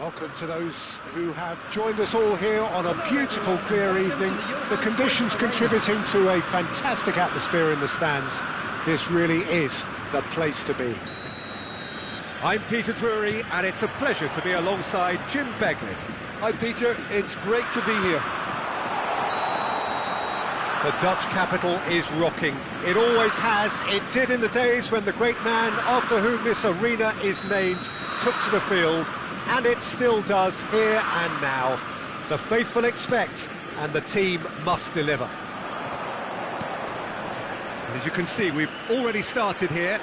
Welcome to those who have joined us all here on a beautiful, clear evening. The conditions contributing to a fantastic atmosphere in the stands. This really is the place to be. I'm Peter Drury, and it's a pleasure to be alongside Jim Beglin. Hi Peter, it's great to be here. The Dutch capital is rocking. It always has. It did in the days when the great man after whom this arena is named took to the field. And it still does here and now. The faithful expect, and the team must deliver. As you can see, we've already started here.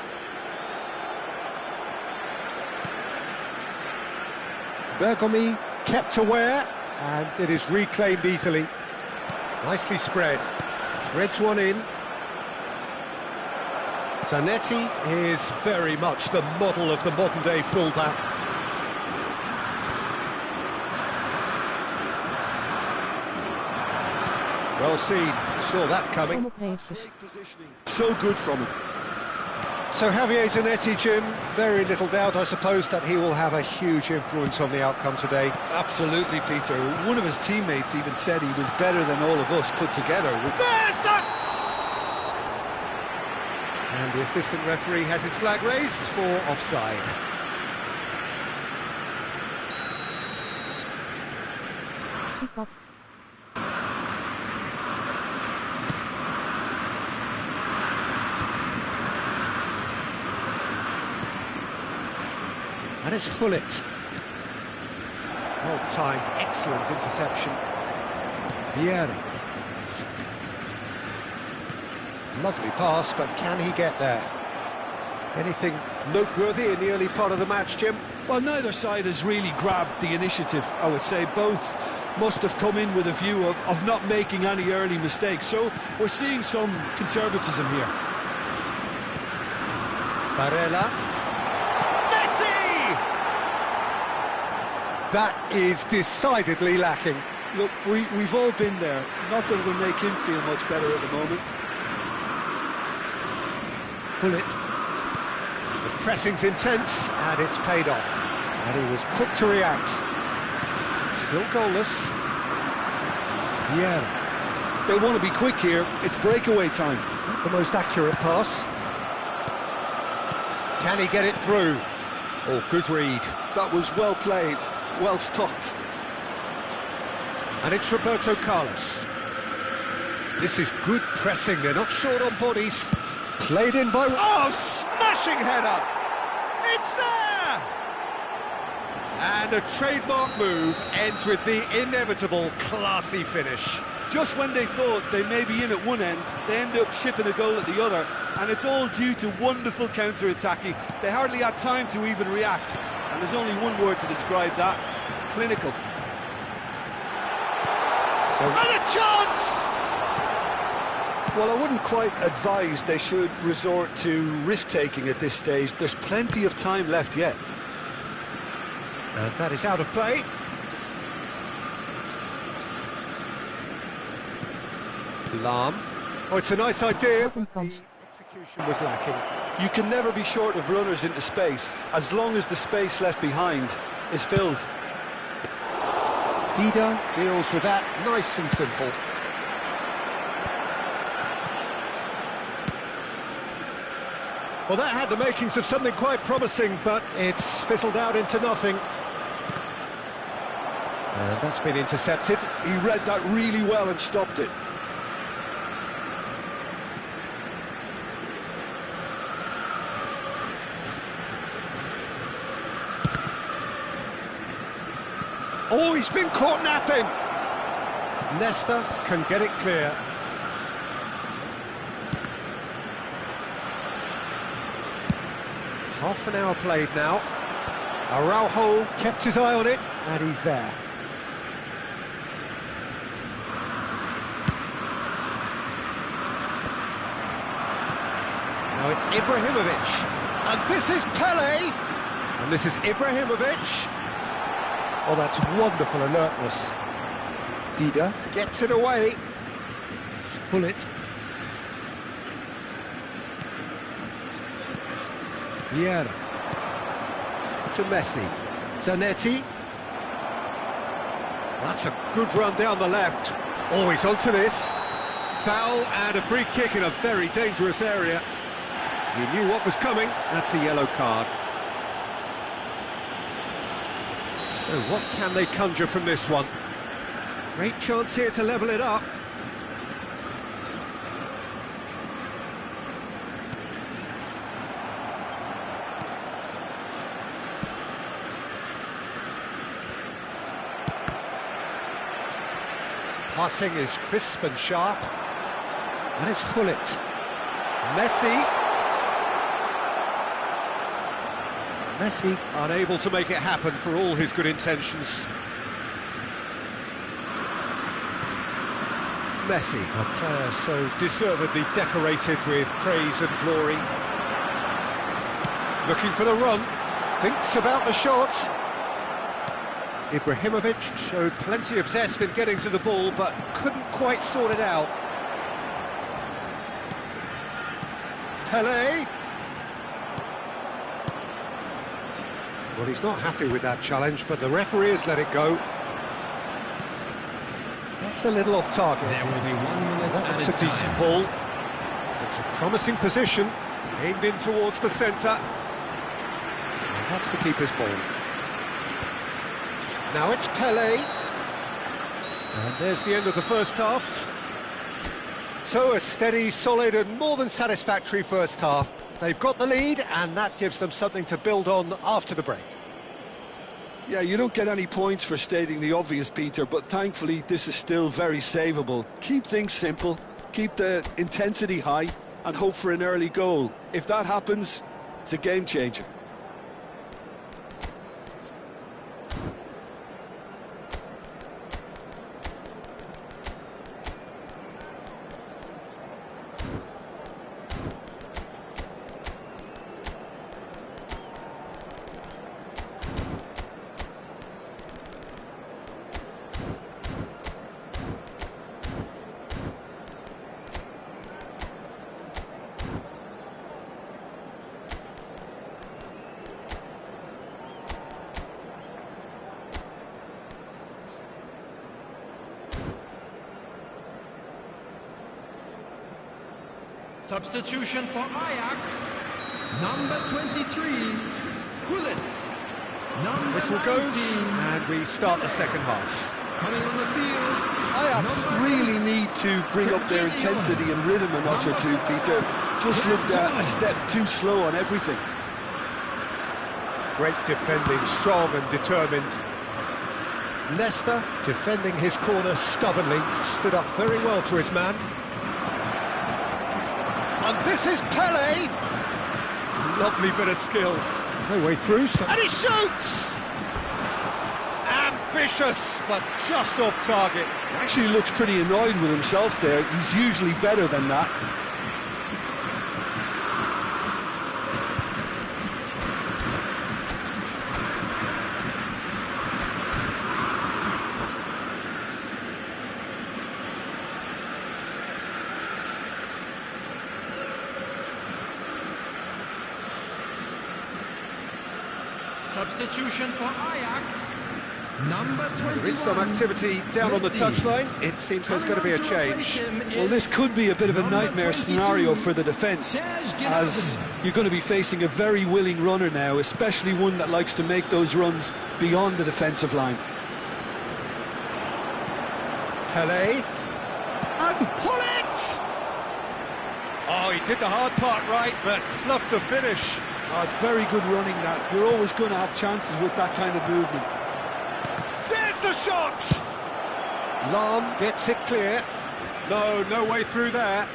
Bergomi kept aware, and it is reclaimed easily. Nicely spread. Threads one in. Zanetti is very much the model of the modern-day fullback. Well seen, saw that coming. So good from him. So Javier Zanetti, Jim, very little doubt, I suppose, that he will have a huge influence on the outcome today. Absolutely, Peter. One of his teammates even said he was better than all of us put together. There's that! And the assistant referee has his flag raised for offside. And it's Hullet. Well timed, excellent interception. Vieira. Lovely pass, but can he get there? Anything noteworthy in the early part of the match, Jim? Well, neither side has really grabbed the initiative, I would say. Both must have come in with a view of not making any early mistakes. So we're seeing some conservatism here. Barella. That is decidedly lacking. Look, we've all been there. Not that it'll make him feel much better at the moment. Hullet. The pressing's intense, and it's paid off. And he was quick to react. Still goalless. Yeah. They want to be quick here. It's breakaway time. Not the most accurate pass. Can he get it through? Oh, good read. That was well played. Well stopped. And it's Roberto Carlos. This is good pressing, they're not short on bodies. Played in by... Oh, smashing header! It's there! And a trademark move ends with the inevitable classy finish. Just when they thought they may be in at one end, they end up shipping a goal at the other, and it's all due to wonderful counter-attacking. They hardly had time to even react. And there's only one word to describe that: clinical. And a chance! Well, I wouldn't quite advise they should resort to risk-taking at this stage. There's plenty of time left yet. And that is out of play. Lahm. Oh, it's a nice idea. The execution was lacking. You can never be short of runners into space, as long as the space left behind is filled. Dida deals with that, nice and simple. Well, that had the makings of something quite promising, but it's fizzled out into nothing. And that's been intercepted. He read that really well and stopped it. Oh, he's been caught napping. Nesta can get it clear. Half an hour played now. Araujo kept his eye on it, and he's there. Now it's Ibrahimovic. And this is Pele. And this is Ibrahimovic. Oh, that's wonderful alertness. Dida gets it away. Hullet. Vieira. To Messi. Zanetti. That's a good run down the left. Oh, he's onto this. Foul and a free kick in a very dangerous area. He knew what was coming. That's a yellow card. So what can they conjure from this one? Great chance here to level it up. Passing is crisp and sharp. And it's Hullet. Messi Unable to make it happen for all his good intentions. Messi, a player so deservedly decorated with praise and glory. Looking for the run, thinks about the shot. Ibrahimovic showed plenty of zest in getting to the ball, but couldn't quite sort it out. Pelé. Well, he's not happy with that challenge, but the referee has let it go. That's a little off target. There will be 1 minute. That looks a decent ball. It's a promising position. Aimed in towards the centre. And that's the keeper's ball. Now it's Pelé. And there's the end of the first half. So a steady, solid and more than satisfactory first half. They've got the lead and that gives them something to build on after the break. Yeah, you don't get any points for stating the obvious, Peter, but thankfully this is still very savable. Keep things simple, keep the intensity high and hope for an early goal. If that happens, it's a game changer. Substitution for Ajax, number 23, Hullet. Number Whistle 19, goes and we start the second half. coming on the field. Ajax really need to bring up their intensity and rhythm a notch or two, Peter. Just looked a step too slow on everything. Great defending, strong and determined. Leicester defending his corner stubbornly, stood up very well to his man. And this is Pelé! Lovely bit of skill. No way through, so... And he shoots! Ambitious, but just off target. Actually looks pretty annoyed with himself there. He's usually better than that. Substitution for Ajax, number 21. There is some activity down on the touchline. It seems there's going to be a change. Well, this could be a bit of a nightmare scenario for the defence, as you're going to be facing a very willing runner now, especially one that likes to make those runs beyond the defensive line. Pelé. And Hullet! Oh, he did the hard part right, but fluffed the finish. Oh, it's very good running that. You're always going to have chances with that kind of movement. There's the shot! Lahm gets it clear. No way through there.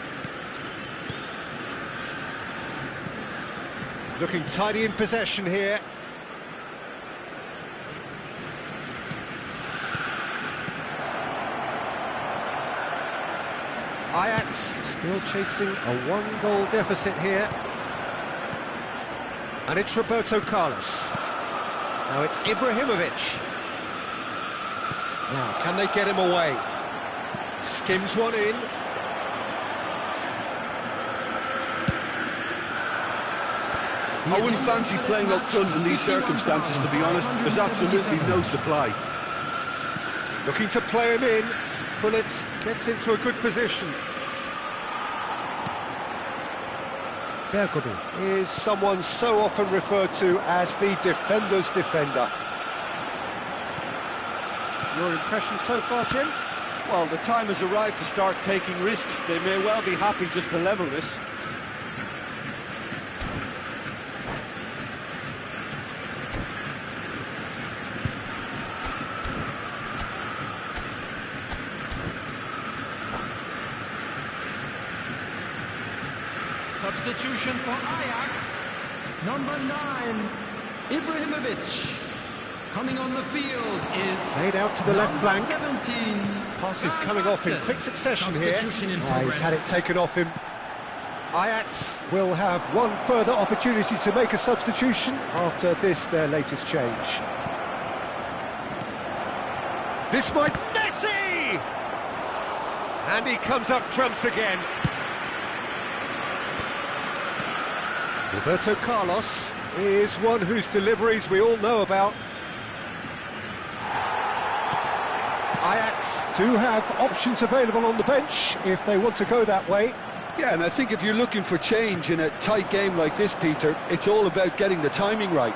Looking tidy in possession here. Ajax still chasing a one-goal deficit here. And it's Roberto Carlos. Now it's Ibrahimovic. Now, can they get him away? Skims one in. I wouldn't fancy playing up front in these circumstances, to be honest. There's absolutely no supply. Looking to play him in. Gullit gets into a good position. Beker is someone so often referred to as the defender's defender. Your impression so far, Jim? Well, the time has arrived to start taking risks. They may well be happy just to level this. Substitution for Ajax, number 9, Ibrahimovic. Coming on the field is Played out to the left flank. 17. Pass is coming off in quick succession here. Substitution in He's progress. had it taken off him. Ajax will have one further opportunity to make a substitution after this, their latest change. This might... Messi! And he comes up trumps again. Roberto Carlos is one whose deliveries we all know about. Ajax do have options available on the bench if they want to go that way. Yeah, and I think if you're looking for change in a tight game like this, Peter, it's all about getting the timing right.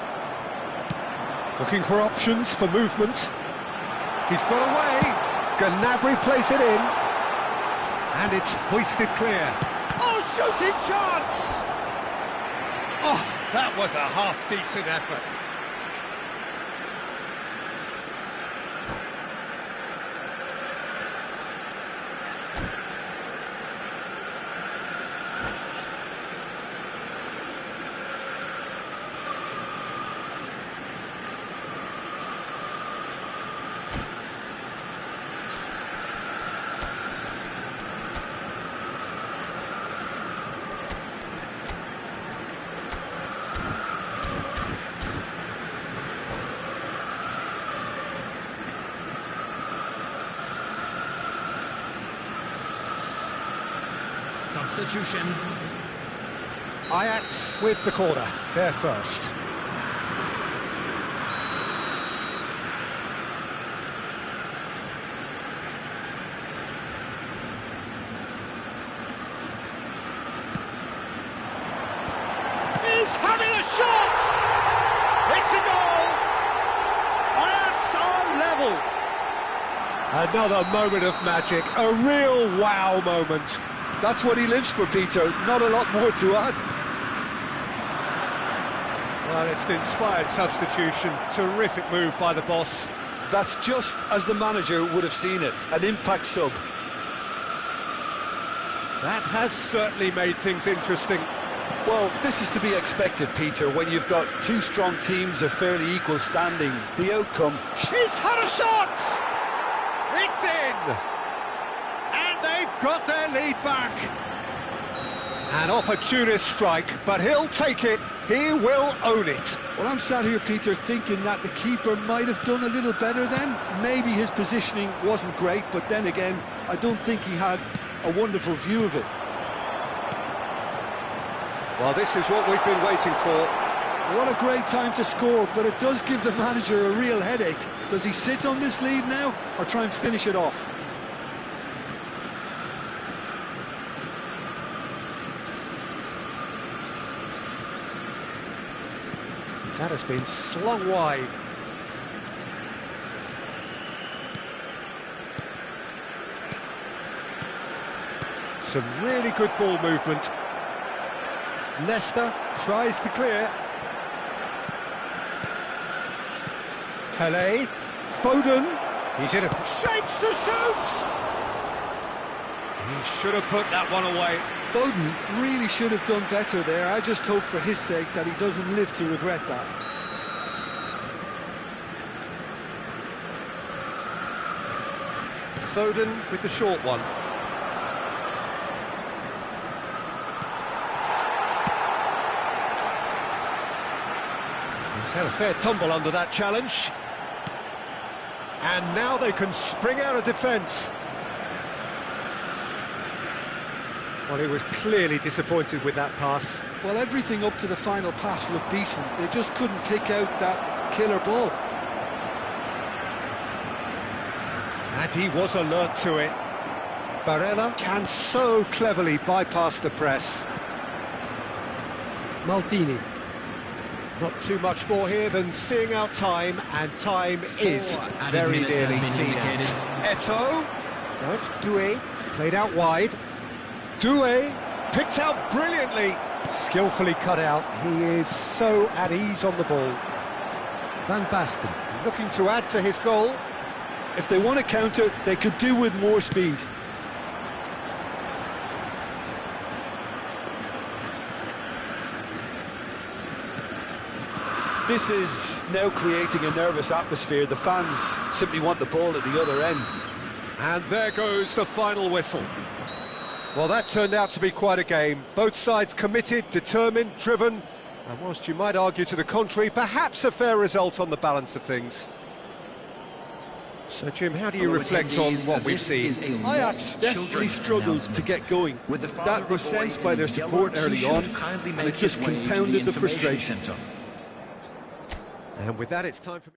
Looking for options for movement. He's got away. Gnabry plays it in. And it's hoisted clear. Oh, shooting chance! Oh, that was a half-decent effort. Substitution. Ajax with the corner, they're first. He's having a shot! It's a goal! Ajax are level! Another moment of magic, a real wow moment. That's what he lives for, Peter. Not a lot more to add. Well, it's an inspired substitution. Terrific move by the boss. That's just as the manager would have seen it. An impact sub. That has certainly made things interesting. Well, this is to be expected, Peter, when you've got two strong teams of fairly equal standing. The outcome... She's had a shot! It's in! And they've got their lead back. An opportunist strike, but he'll take it. He will own it. Well, I'm sat here, Peter, thinking that the keeper might have done a little better then. Maybe his positioning wasn't great, but then again, I don't think he had a wonderful view of it. Well, this is what we've been waiting for. What a great time to score, but it does give the manager a real headache. Does he sit on this lead now, or try and finish it off? That has been slung wide. Some really good ball movement. Leicester tries to clear. Pelé, Foden, he's in a... shapes to shoot! He should have put that one away. Foden really should have done better there. I just hope for his sake that he doesn't live to regret that. Foden with the short one. He's had a fair tumble under that challenge. And now they can spring out of defence. Well, he was clearly disappointed with that pass. Well, everything up to the final pass looked decent. They just couldn't pick out that killer ball. And he was alert to it. Barella can so cleverly bypass the press. Maldini. Not too much more here than seeing out time, and time is very nearly seen out. Eto'o. Now it's Doué, played out wide. Doué, picked out brilliantly, skillfully cut out. He is so at ease on the ball. Van Basten, looking to add to his goal. If they want to counter, they could do with more speed. This is now creating a nervous atmosphere. The fans simply want the ball at the other end. And there goes the final whistle. Well, that turned out to be quite a game. Both sides committed, determined, driven, and whilst you might argue to the contrary, perhaps a fair result on the balance of things. So, Jim, how do you reflect on what we've seen? Ajax definitely struggled to get going. That was sensed by their support early on, and it just compounded the frustration. And with that, it's time for...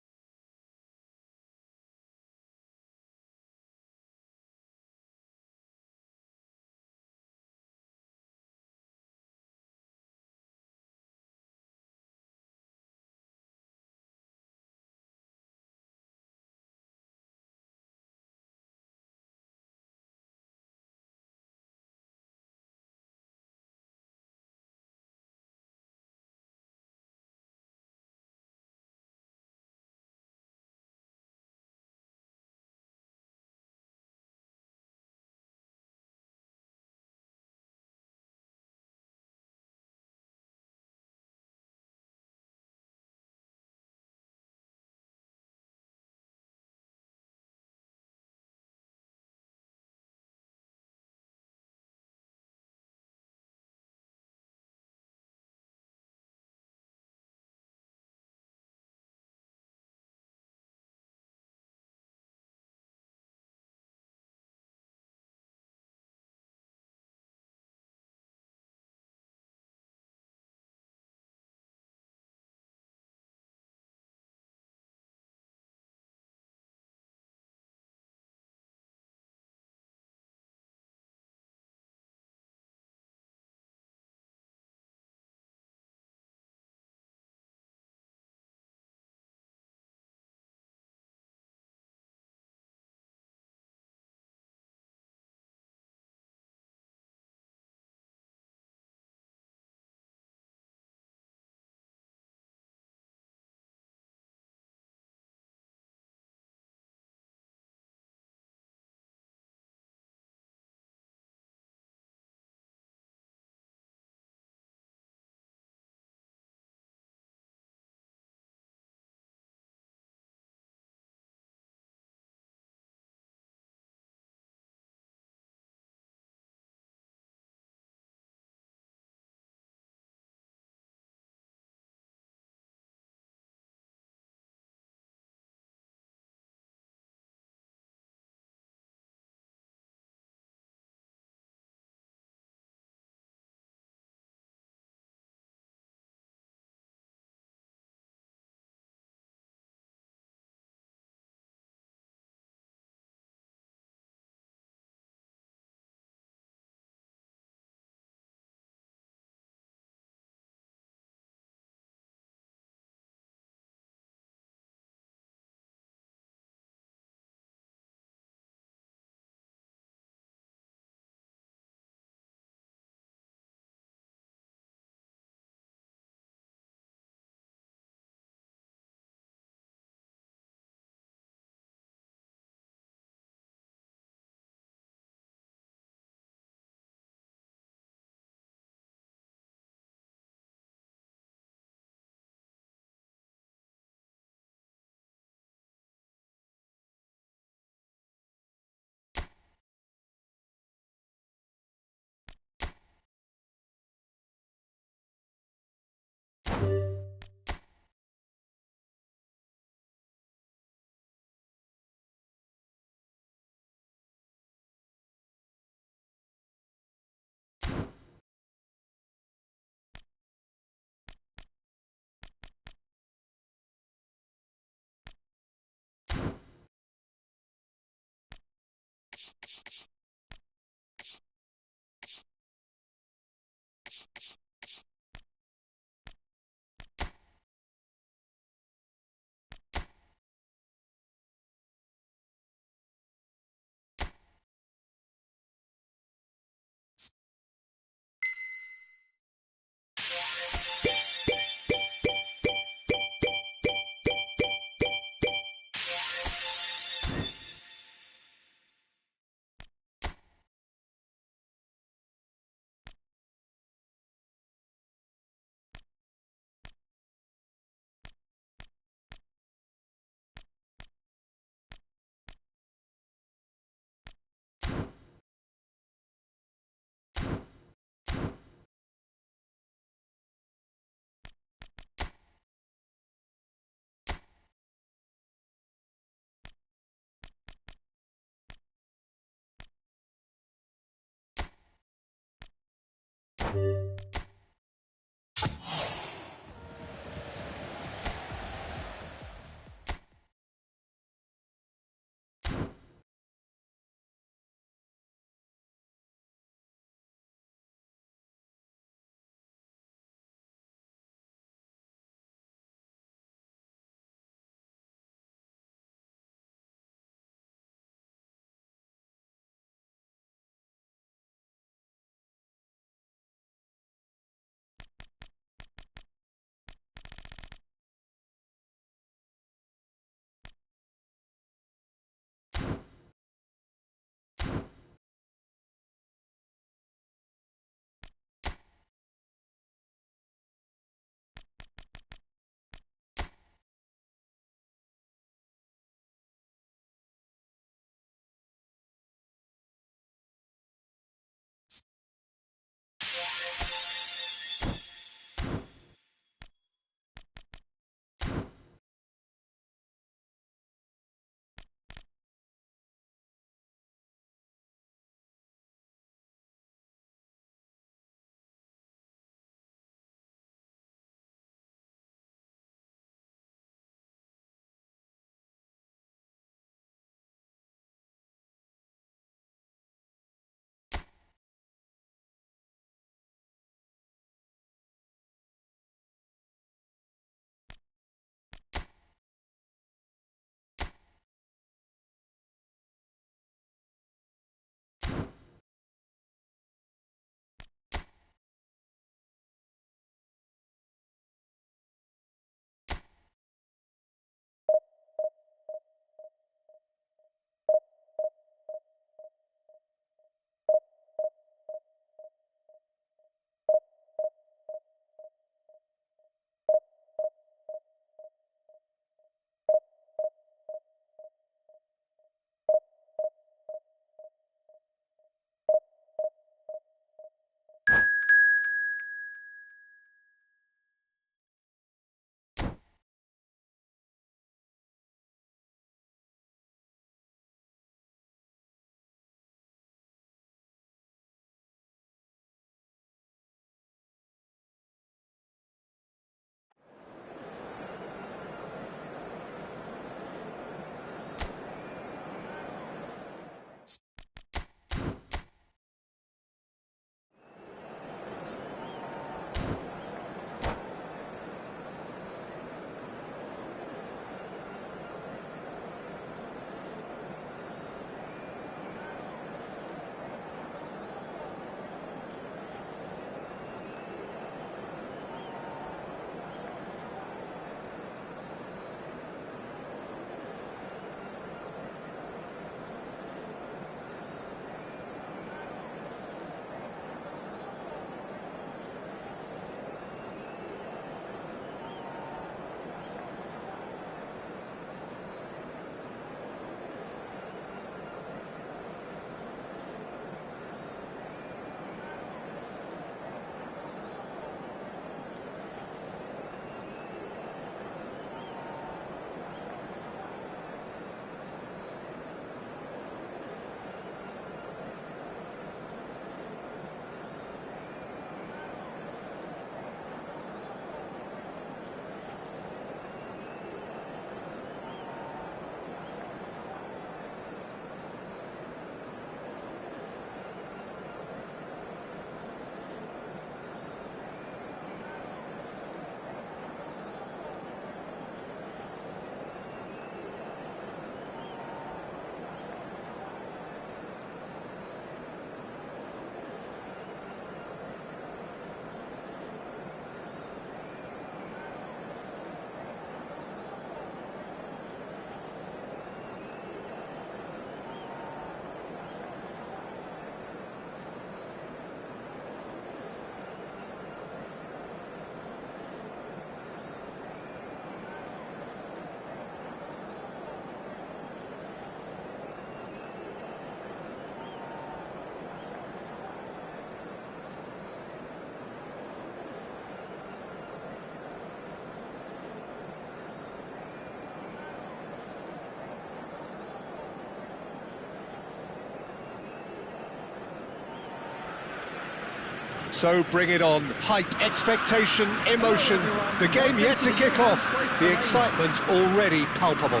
So bring it on. Hype, expectation, emotion. The game yet to kick off. The excitement already palpable.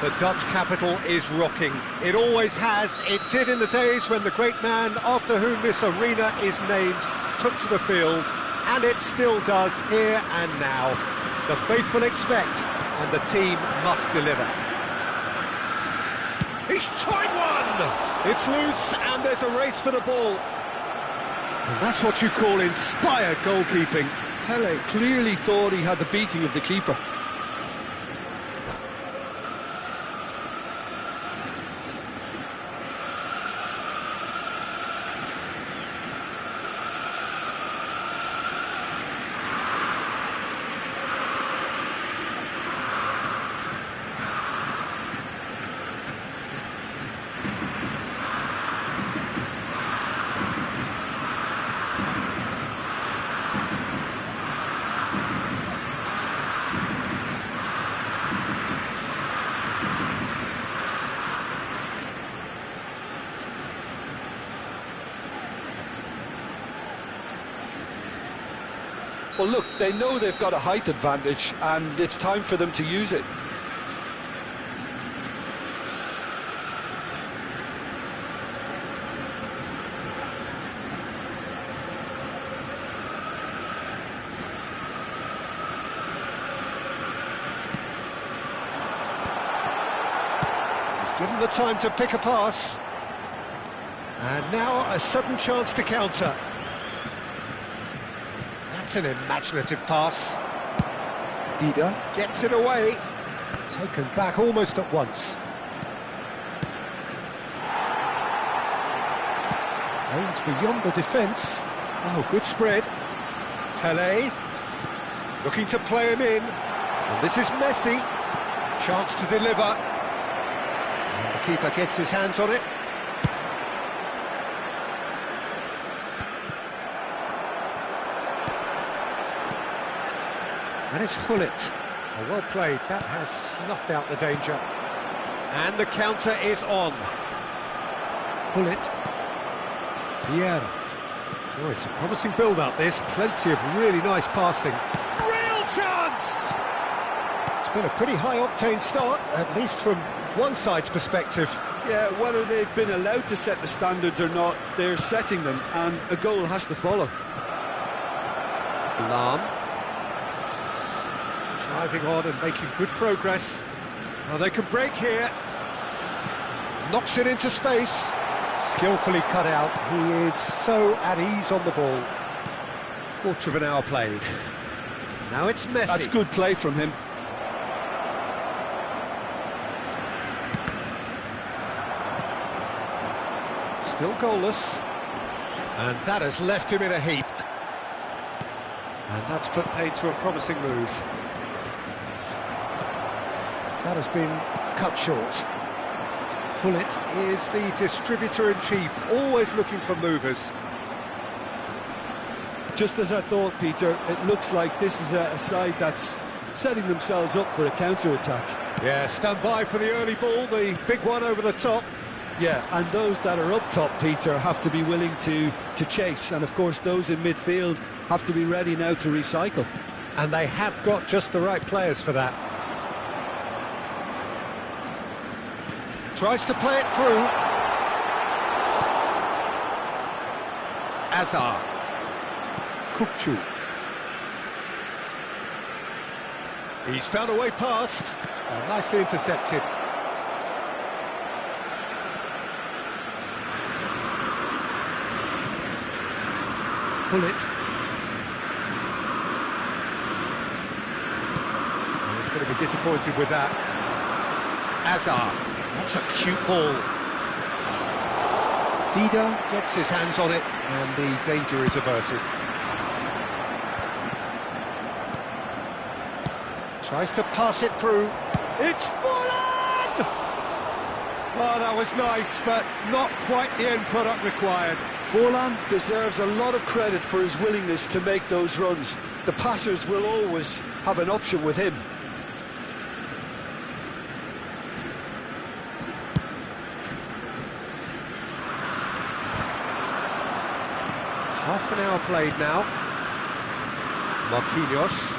The Dutch capital is rocking. It always has. It did in the days when the great man after whom this arena is named took to the field, and it still does here and now. The faithful expect, and the team must deliver. He's tried one! It's loose, and there's a race for the ball. And that's what you call inspired goalkeeping. Pele clearly thought he had the beating of the keeper. Well, look, they know they've got a height advantage, and it's time for them to use it. He's given the time to pick a pass. And now a sudden chance to counter. That's an imaginative pass. Dida gets it away. Taken back almost at once. Aimed beyond the defence. Oh, good spread. Pele looking to play him in. And this is Messi. Chance to deliver. And the keeper gets his hands on it. And it's Hullet. Oh, well played. That has snuffed out the danger. And the counter is on. Hullet. Vieira. Oh, it's a promising build-up, this. Plenty of really nice passing. Real chance! It's been a pretty high-octane start, at least from one side's perspective. Yeah, whether they've been allowed to set the standards or not, they're setting them, and a goal has to follow. Lam. Driving on and making good progress. Well, they can break here. Knocks it into space. Skillfully cut out. He is so at ease on the ball. Quarter of an hour played. Now it's Messi. That's good play from him. Still goalless. And that has left him in a heap. And that's put paid to a promising move. That has been cut short. Hullet is the distributor-in-chief, always looking for movers. Just as I thought, Peter, it looks like this is a side that's setting themselves up for a counter-attack. Yeah, stand by for the early ball, the big one over the top. Yeah, and those that are up top, Peter, have to be willing to chase. And, of course, those in midfield have to be ready now to recycle. And they have got just the right players for that. Tries to play it through. Azar. Kukçu. He's found a way past. Nicely intercepted. Hullet. He's going to be disappointed with that. Azar. That's a cute ball. Dida gets his hands on it, and the danger is averted. Tries to pass it through. It's Fulham! Oh, that was nice, but not quite the end product required. Forlan deserves a lot of credit for his willingness to make those runs. The passers will always have an option with him. half an hour played now. Marquinhos.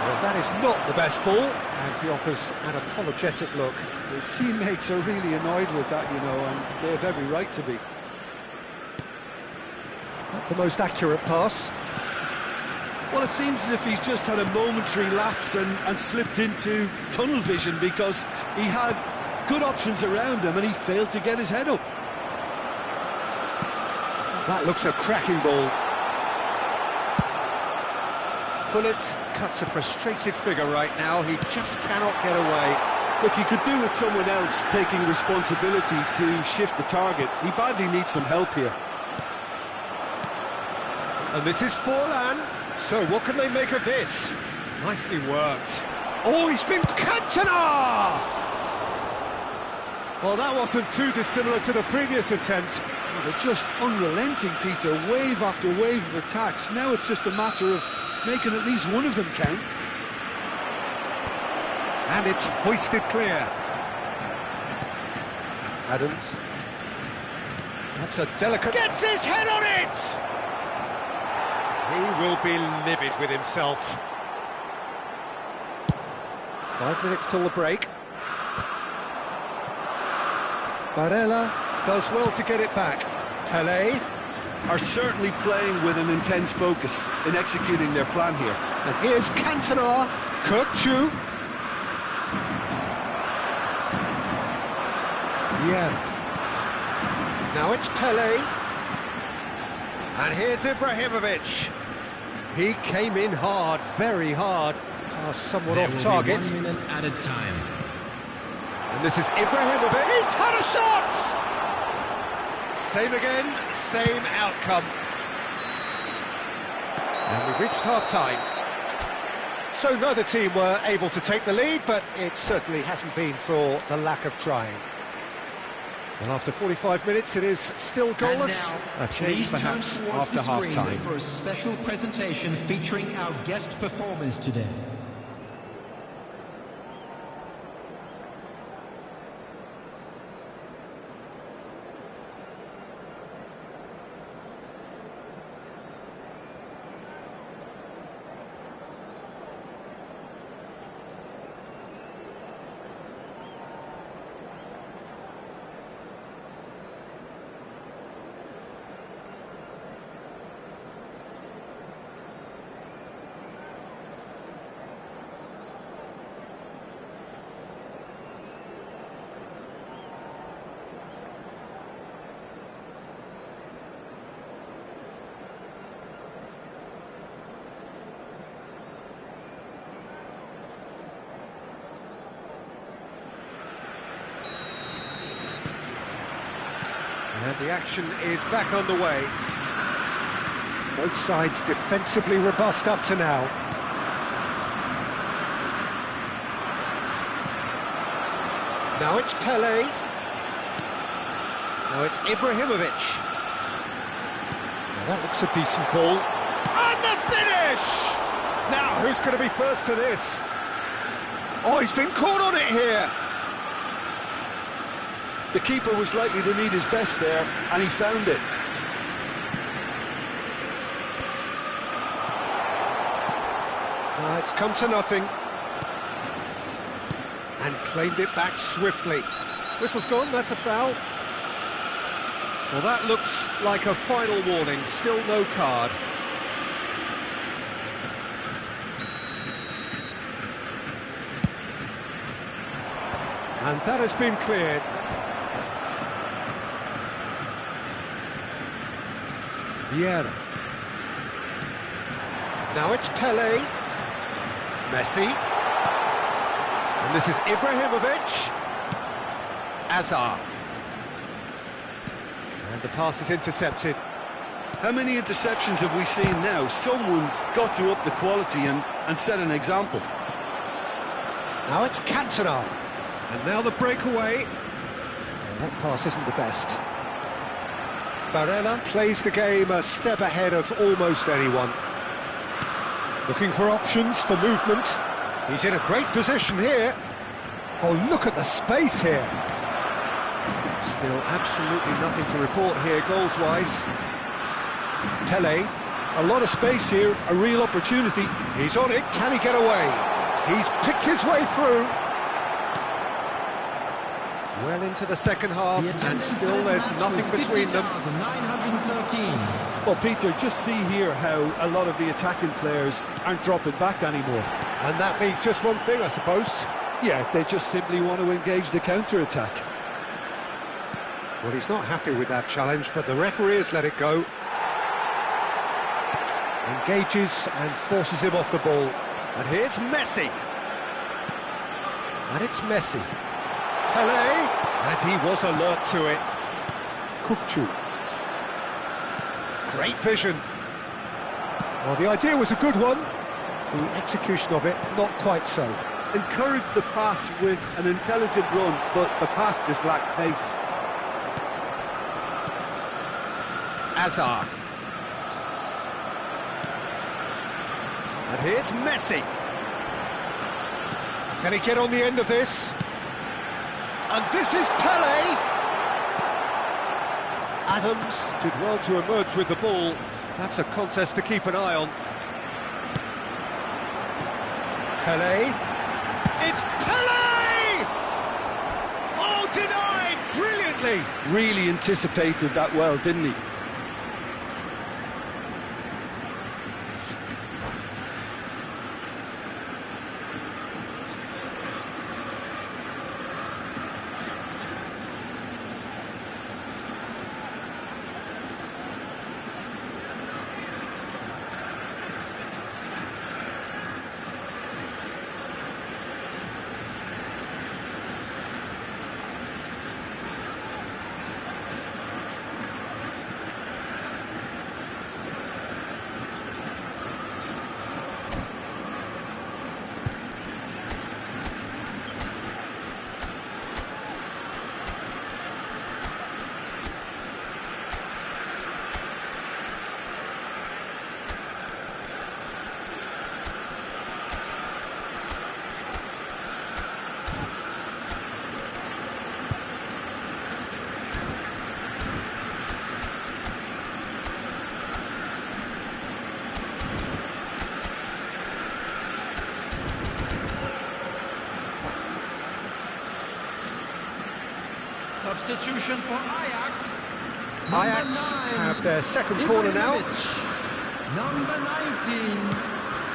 Well, that is not the best ball, and he offers an apologetic look. His teammates are really annoyed with that, you know, and they have every right to be. Not the most accurate pass. Well, it seems as if he's just had a momentary lapse and slipped into tunnel vision, because he had good options around him and he failed to get his head up. That looks a cracking ball. Pullet cuts a frustrated figure right now. He just cannot get away. Look, he could do with someone else taking responsibility to shift the target. He badly needs some help here. And this is Forlan. So what can they make of this? Nicely worked. Oh, he's been Cantona! Well, that wasn't too dissimilar to the previous attempt. Well, they're just unrelenting, Peter. Wave after wave of attacks. Now it's just a matter of making at least one of them count. And it's hoisted clear. Adams. That's a delicate... Gets his head on it! He will be livid with himself. 5 minutes till the break. Barella does well to get it back. Pelé are certainly playing with an intense focus in executing their plan here. And here's Cantona. Kirkchu. Yeah. Now it's Pelé. And here's Ibrahimovic. He came in hard, very hard. Pass somewhat off target. 1 minute added time. And this is Ibrahimovic. He's had a shot! Same again, same outcome. And we've reached half-time. So neither team were able to take the lead, but it certainly hasn't been for the lack of trying. Well, after 45 minutes, it is still goalless. A change perhaps after half-time. For a special presentation featuring our guest performers today. And the action is back underway. Both sides defensively robust up to now. Now it's Pelé. Now it's Ibrahimovic. Now that looks a decent ball. And the finish! Now, who's going to be first to this? Oh, he's been caught on it here. The keeper was likely to need his best there, and he found it. It's come to nothing. And claimed it back swiftly. Whistle's gone, that's a foul. Well, that looks like a final warning, still no card. And that has been cleared. Vieira. Now it's Pelé. Messi. And this is Ibrahimovic. Azar. And the pass is intercepted. How many interceptions have we seen now? Someone's got to up the quality and set an example. Now it's Cantona. And now the breakaway. And that pass isn't the best. Barella plays the game a step ahead of almost anyone. Looking for options for movement. He's in a great position here. Oh, look at the space here. Still absolutely nothing to report here, goals-wise. Pele, A lot of space here, a real opportunity. he's on it, can he get away? He's picked his way through. Well into the second half, and still there's nothing between them. 913. Well, Peter, just see here how a lot of the attacking players aren't dropping back anymore. And that means just one thing, I suppose. Yeah, they just simply want to engage the counter-attack. Well, he's not happy with that challenge, but the referee has let it go. Engages and forces him off the ball. And here's Messi. And it's Messi. Pele. And he was alert to it. Cooktree. Great vision. Well, the idea was a good one. The execution of it, not quite so. Encouraged the pass with an intelligent run, but the pass just lacked pace. Azar. And here's Messi. Can he get on the end of this? And this is Pele. Adams did well to emerge with the ball. That's a contest to keep an eye on. Pele. It's Pele! Oh, denied brilliantly. Really anticipated that well, didn't he? Substitution for Ajax. Ajax have their second corner now. Number 19,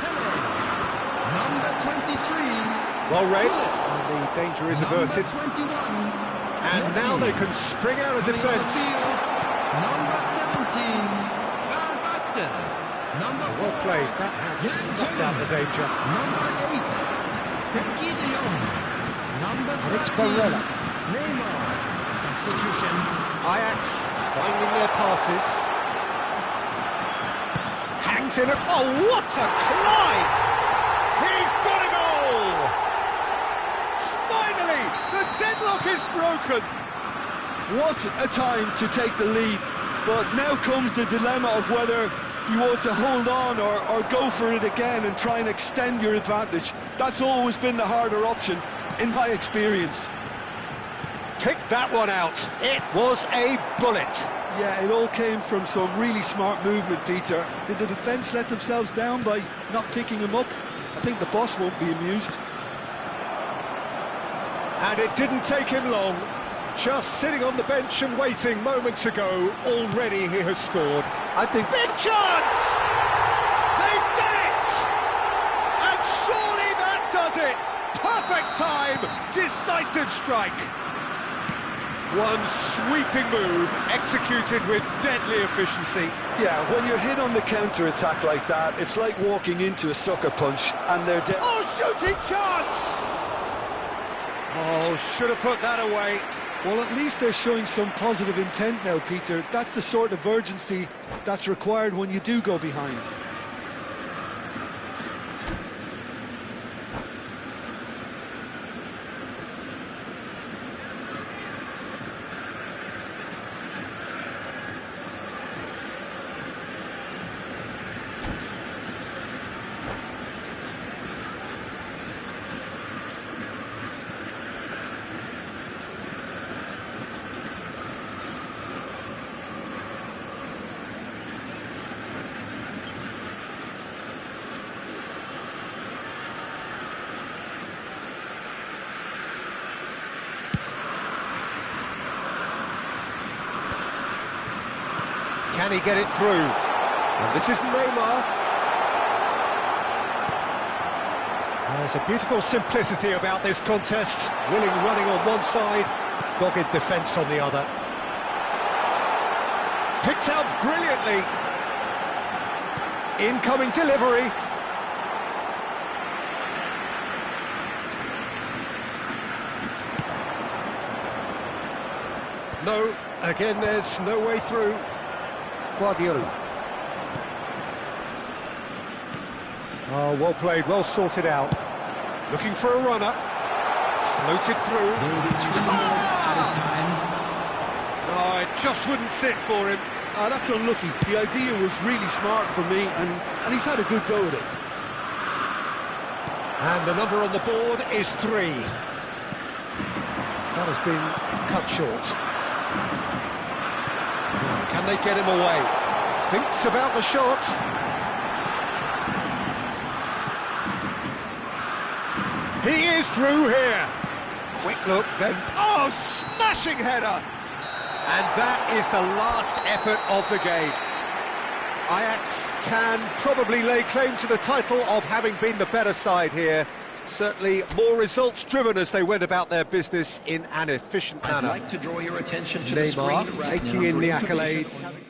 Pele. Number 23. Well read, and the danger is averted. Number 21. And Messi. now they can spring out of Coming on the defence. field, number 17, Van Basten. Number Well 4, played, that has snuffed out the danger. Number 8, Frenkie de Jong. Number 13, And it's Barella. Neymar. Substitution. Ajax finding their passes. Hangs in a... Oh, what a climb! He's got a goal! Finally, the deadlock is broken. What a time to take the lead. But now comes the dilemma of whether you want to hold on or go for it again and try and extend your advantage. That's always been the harder option, in my experience. Pick that one out. It was a bullet. Yeah, it all came from some really smart movement, Peter. Did the defence let themselves down by not picking him up? I think the boss won't be amused. And it didn't take him long. Just sitting on the bench and waiting moments ago, already he has scored. I think... Big chance! They've done it! And surely that does it! Perfect time! Decisive strike! One sweeping move, executed with deadly efficiency. Yeah, when you're hit on the counter-attack like that, it's like walking into a sucker punch, and they're dead. Oh, shooting chance! Oh, should have put that away. Well, at least they're showing some positive intent now, Peter. That's the sort of urgency that's required when you do go behind. Can he get it through? And this is Neymar. There's a beautiful simplicity about this contest. Willing running on one side, dogged defence on the other. Picked out brilliantly. Incoming delivery. No, again there's no way through. Guardiola. Oh, well played, well sorted out. Looking for a runner. Floated through. Oh, it just wouldn't sit for him. That's unlucky. The idea was really smart for me, and he's had a good go at it. And the number on the board is 3. That has been cut short. Now, can they get him away? Thinks about the shot. He is through here. Quick look, then. Oh, smashing header! And that is the last effort of the game. Ajax can probably lay claim to the title of having been the better side here. Certainly more results-driven as they went about their business in an efficient manner. I'd like to draw your attention to the screen Neymar right taking now in for the information accolades.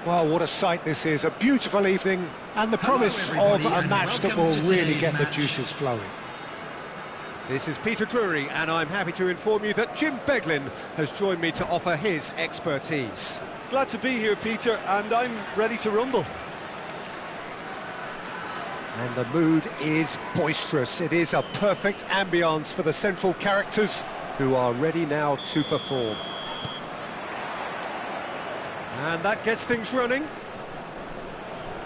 Well, what a sight this is, a beautiful evening, and the promise of a match that will really get the juices flowing. This is Peter Drury, and I'm happy to inform you that Jim Beglin has joined me to offer his expertise. Glad to be here, Peter, and I'm ready to rumble. And the mood is boisterous. It is a perfect ambience for the central characters who are ready now to perform. And that gets things running.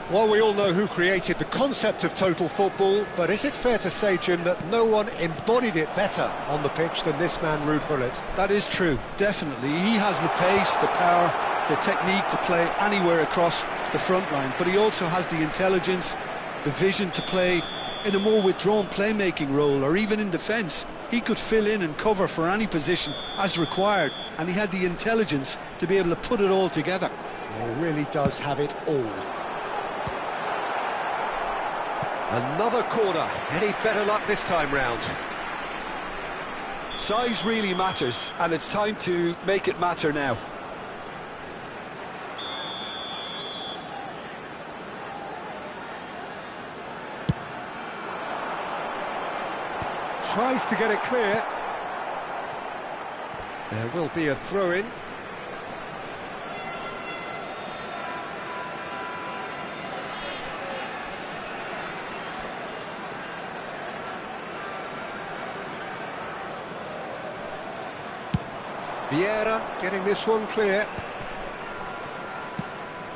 Well, we all know who created the concept of total football, but is it fair to say, Jim, that no one embodied it better on the pitch than this man, Ruud Gullit? That is true, definitely. He has the pace, the power, the technique to play anywhere across the front line, but he also has the intelligence, the vision to play in a more withdrawn playmaking role, or even in defence. He could fill in and cover for any position as required, and he had the intelligence to be able to put it all together. He really does have it all. Another corner. Any better luck this time round? Size really matters, and it's time to make it matter now. Tries to get it clear. There will be a throw-in. Vieira getting this one clear.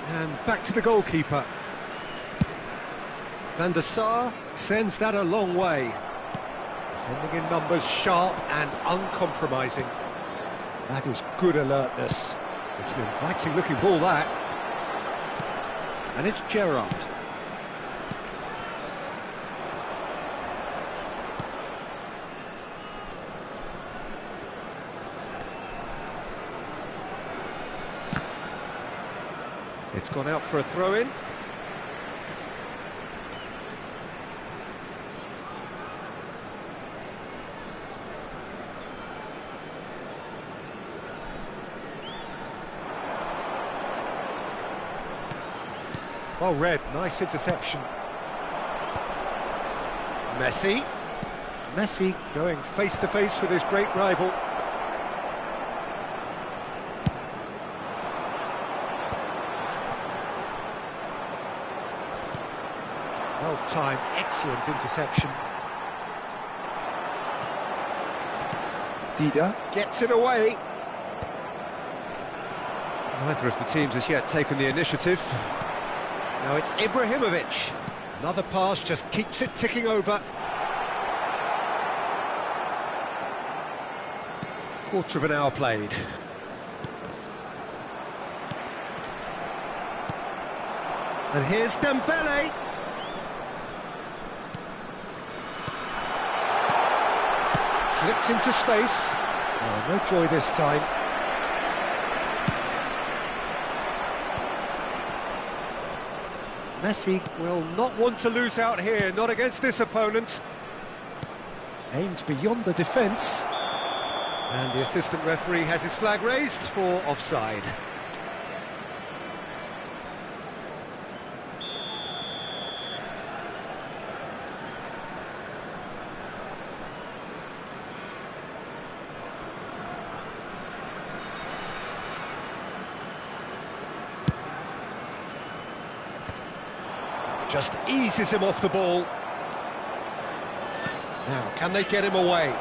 And back to the goalkeeper. Van der Sar sends that a long way. Defending in numbers, sharp and uncompromising. That is good alertness. It's an inviting looking ball, that. And it's Gerrard. It's gone out for a throw-in. Well read, nice interception. Messi. Messi going face-to-face with his great rival. Well-timed, excellent interception. Dida gets it away. Neither of the teams has yet taken the initiative. Now it's Ibrahimovic. Another pass just keeps it ticking over. Quarter of an hour played. And here's Dembele. Clipped into space. Oh, no joy this time. Messi will not want to lose out here, not against this opponent. Aimed beyond the defence. And the assistant referee has his flag raised for offside. Just eases him off the ball. Now, can they get him away?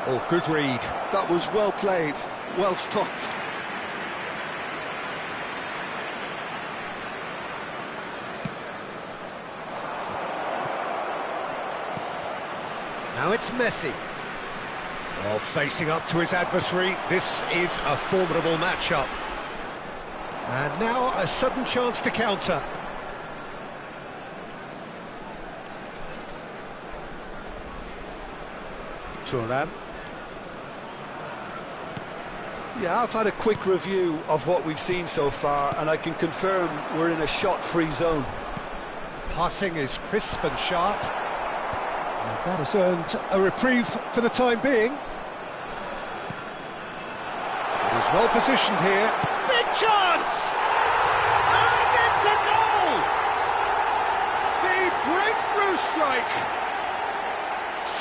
Oh, good read. That was well played, well stopped. Now it's Messi. Well, facing up to his adversary, this is a formidable matchup. And now a sudden chance to counter. Thuram. Yeah, I've had a quick review of what we've seen so far, and I can confirm we're in a shot-free zone. Passing is crisp and sharp. And that has earned a reprieve for the time being. He's well positioned here. Big chance! strike.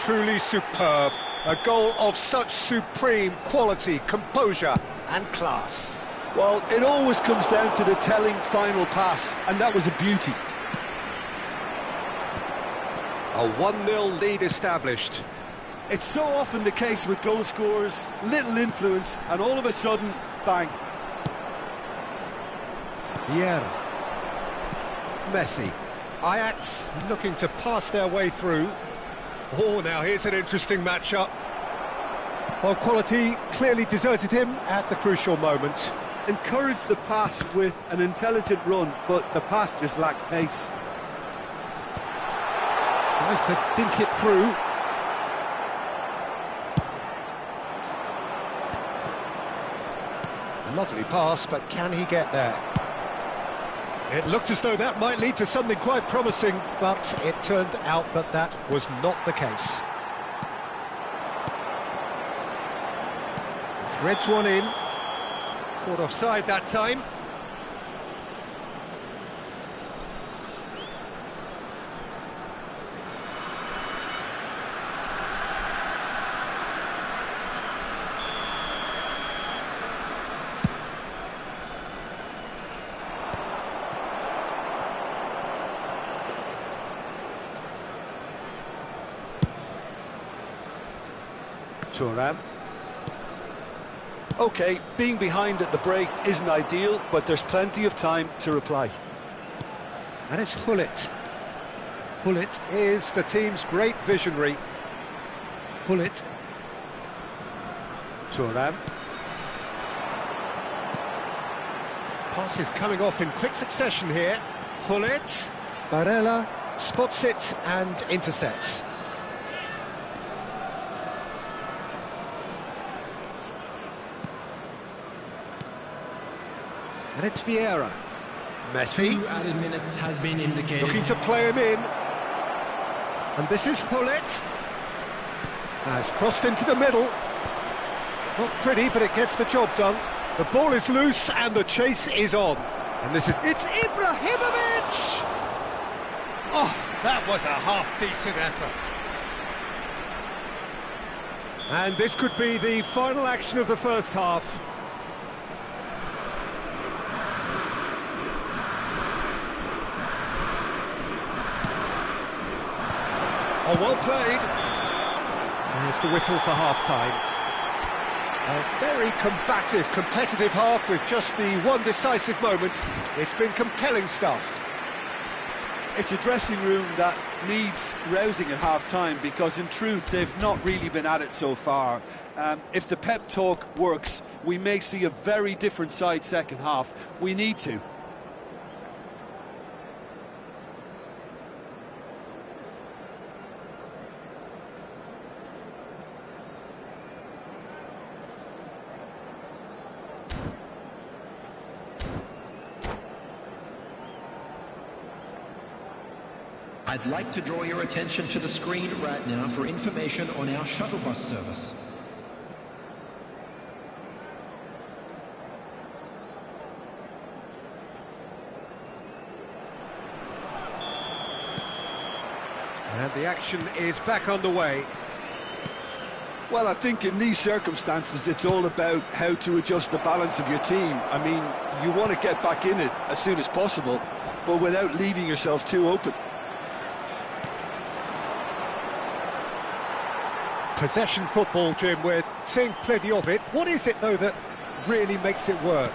Truly superb. A goal of such supreme quality, composure and class. Well, it always comes down to the telling final pass, and that was a beauty. A 1-0 lead established. It's so often the case with goal scorers, little influence, and all of a sudden, bang. Beker. Messi. Ajax looking to pass their way through. Oh, now here's an interesting matchup. Well, quality clearly deserted him at the crucial moment. Encouraged the pass with an intelligent run, but the pass just lacked pace. Tries to dink it through. Lovely pass, but can he get there? It looked as though that might lead to something quite promising, but it turned out that that was not the case. Threads one in. Caught offside that time. Thuram. OK, being behind at the break isn't ideal, but there's plenty of time to reply. And it's Gullit. Gullit is the team's great visionary. Gullit. Thuram. Pass is coming off in quick succession here. Gullit. Barella spots it and intercepts. And it's Vieira. Messi. 2 added minutes has been indicated. Looking to play him in. And this is Gullit. Has crossed into the middle. Not pretty, but it gets the job done. The ball is loose and the chase is on. And it's Ibrahimovic! Oh, that was a half-decent effort. And this could be the final action of the first half. Oh, well played. There's the whistle for half-time. A very combative, competitive half with just the one decisive moment. It's been compelling stuff. It's a dressing room that needs rousing at half-time because, in truth, they've not really been at it so far. If the pep talk works, we may see a very different side second half. We need to. I'd like to draw your attention to the screen right now for information on our shuttle bus service. And the action is back underway. Well, I think in these circumstances, it's all about how to adjust the balance of your team. I mean, you want to get back in it as soon as possible, but without leaving yourself too open. Possession football, Jim, we're seeing plenty of it. What is it, though, that really makes it work?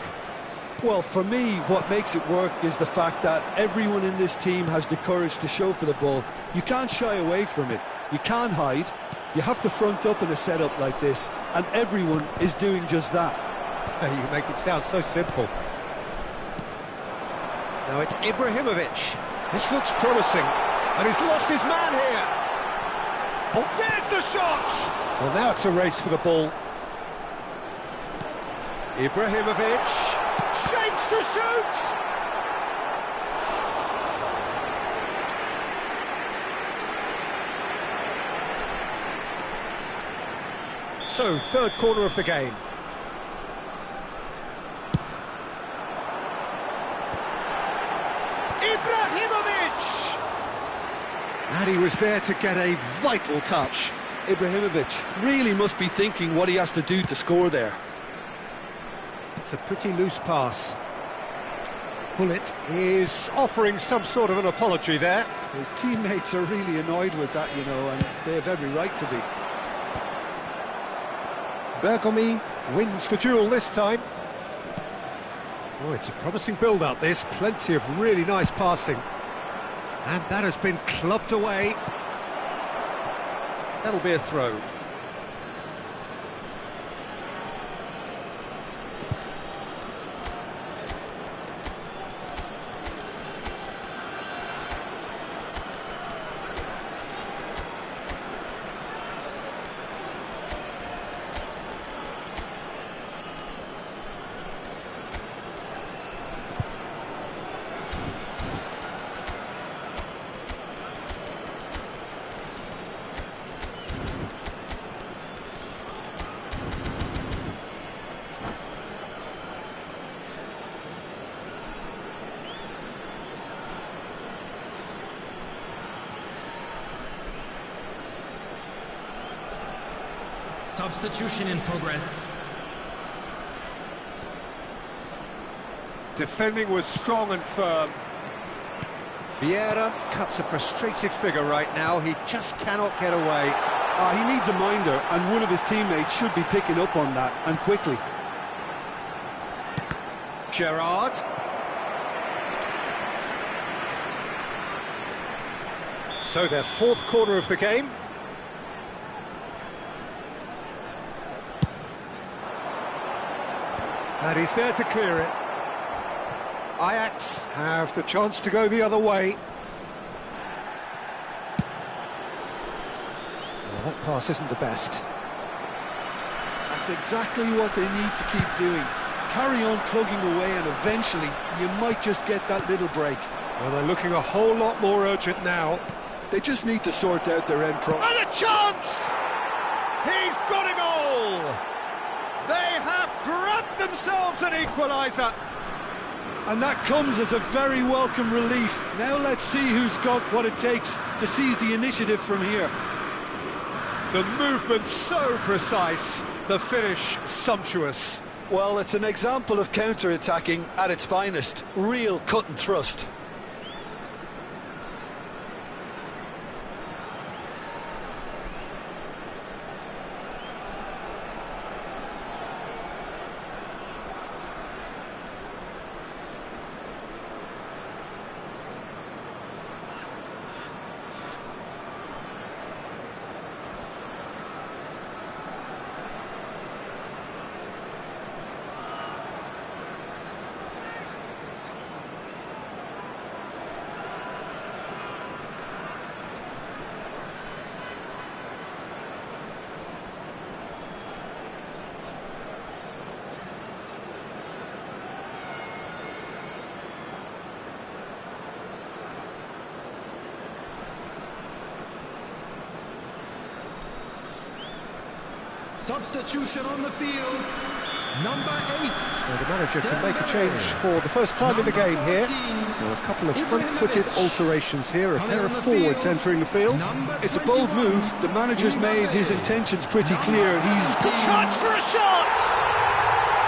Well, for me, what makes it work is the fact that everyone in this team has the courage to show for the ball. You can't shy away from it. You can't hide. You have to front up in a setup like this, and everyone is doing just that. You make it sound so simple. Now it's Ibrahimovic. This looks promising, and he's lost his man here. Oh, there's the shot! Well, now it's a race for the ball. Ibrahimovic shapes to shoot! So, third corner of the game. Ibrahimovic! And he was there to get a vital touch. Ibrahimovic really must be thinking what he has to do to score there. It's a pretty loose pass. Bullet is offering some sort of an apology there. His teammates are really annoyed with that, you know, and they have every right to be. Bergomi wins the duel this time. Oh, it's a promising build-up, this. Plenty of really nice passing. And that has been clubbed away. That'll be a throw. Substitution in progress. Defending was strong and firm. Vieira cuts a frustrated figure right now. He just cannot get away. He needs a minder, and one of his teammates should be picking up on that, and quickly. Gerrard. So their fourth corner of the game. And he's there to clear it. Ajax have the chance to go the other way. Well, that pass isn't the best. That's exactly what they need to keep doing. Carry on plugging away, and eventually you might just get that little break. Well, they're looking a whole lot more urgent now. They just need to sort out their end product. And a chance! He's got a goal! They have grabbed themselves an equaliser. And that comes as a very welcome relief. Now let's see who's got what it takes to seize the initiative from here. The movement so precise, the finish sumptuous. Well, it's an example of counter-attacking at its finest. Real cut and thrust. Substitution on the field. Number 8. So the manager can make a change for the first time in the game here. So a couple of front-footed alterations here, a pair of forwards entering the field. It's a bold move. The manager's made his intentions pretty clear. He's got Chance for a shot!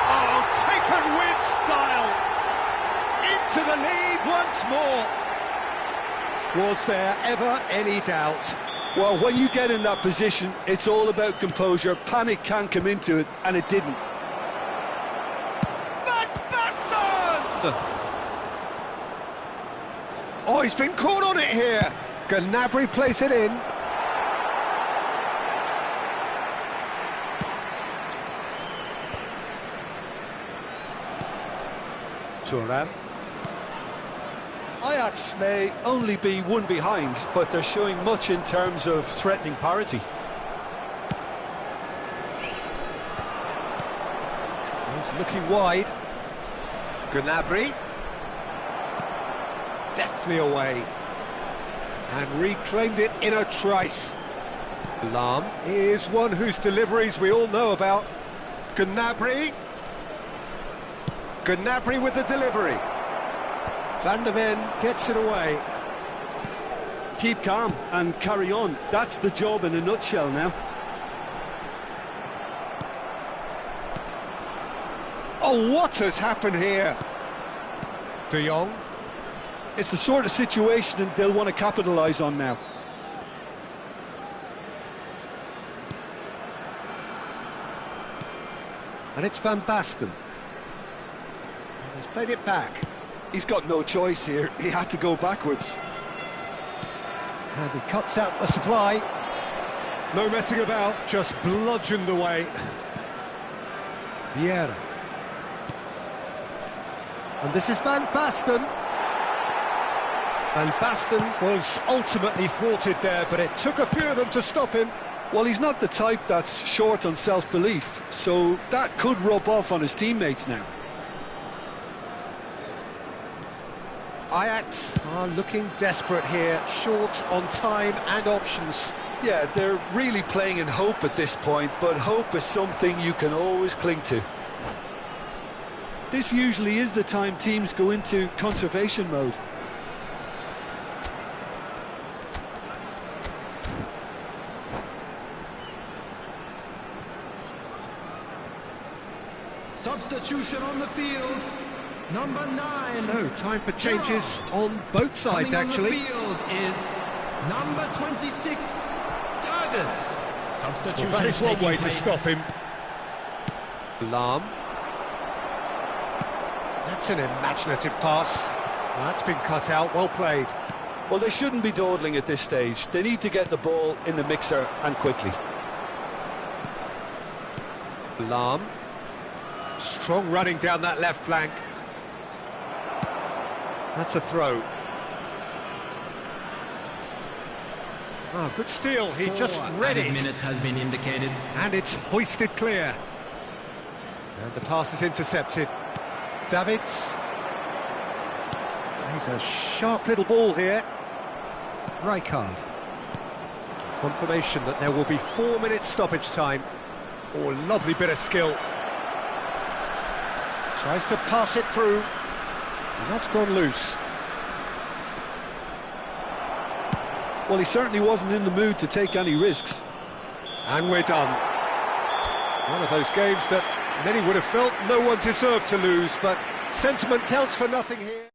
Oh, taken with style! Into the lead once more! Was there ever any doubt? Well, when you get in that position, it's all about composure. Panic can come into it, and it didn't. Van Basten! Oh, he's been caught on it here. Gnabry plays it in. Thuram. Ajax may only be one behind, but they're showing much in terms of threatening parity. He's looking wide. Gnabry. Deftly away. And reclaimed it in a trice. Lahm is one whose deliveries we all know about. Gnabry. Gnabry with the delivery. Van der Ven gets it away. Keep calm and carry on. That's the job in a nutshell now. Oh, what has happened here? De Jong. It's the sort of situation that they'll want to capitalise on now. And it's Van Basten. He's played it back. He's got no choice here. He had to go backwards. And he cuts out the supply. No messing about, just bludgeoned away. Vieira. And this is Van Basten. Van Basten was ultimately thwarted there, but it took a few of them to stop him. Well, he's not the type that's short on self-belief, so that could rub off on his teammates now. Ajax are looking desperate here, short on time and options. Yeah, they're really playing in hope at this point, but hope is something you can always cling to. This usually is the time teams go into conservation mode. Substitution on the field. Number 9. So, time for changes on both sides, actually. Coming on the field is number 26, Davids. Substitution. Well, that is one way to place. stop him. Lahm. That's an imaginative pass. Well, that's been cut out, well played. Well, they shouldn't be dawdling at this stage. They need to get the ball in the mixer and quickly. Lahm. Strong running down that left flank. That's a throw. Oh, good steal, he just read it. Minute has been indicated. And it's hoisted clear. And the pass is intercepted. Davids. He's a sharp little ball here. Rijkaard. Confirmation that there will be 4 minutes stoppage time. Oh, lovely bit of skill. Tries to pass it through. And that's gone loose. Well, he certainly wasn't in the mood to take any risks. And we're done. One of those games that many would have felt no one deserved to lose, but sentiment counts for nothing here.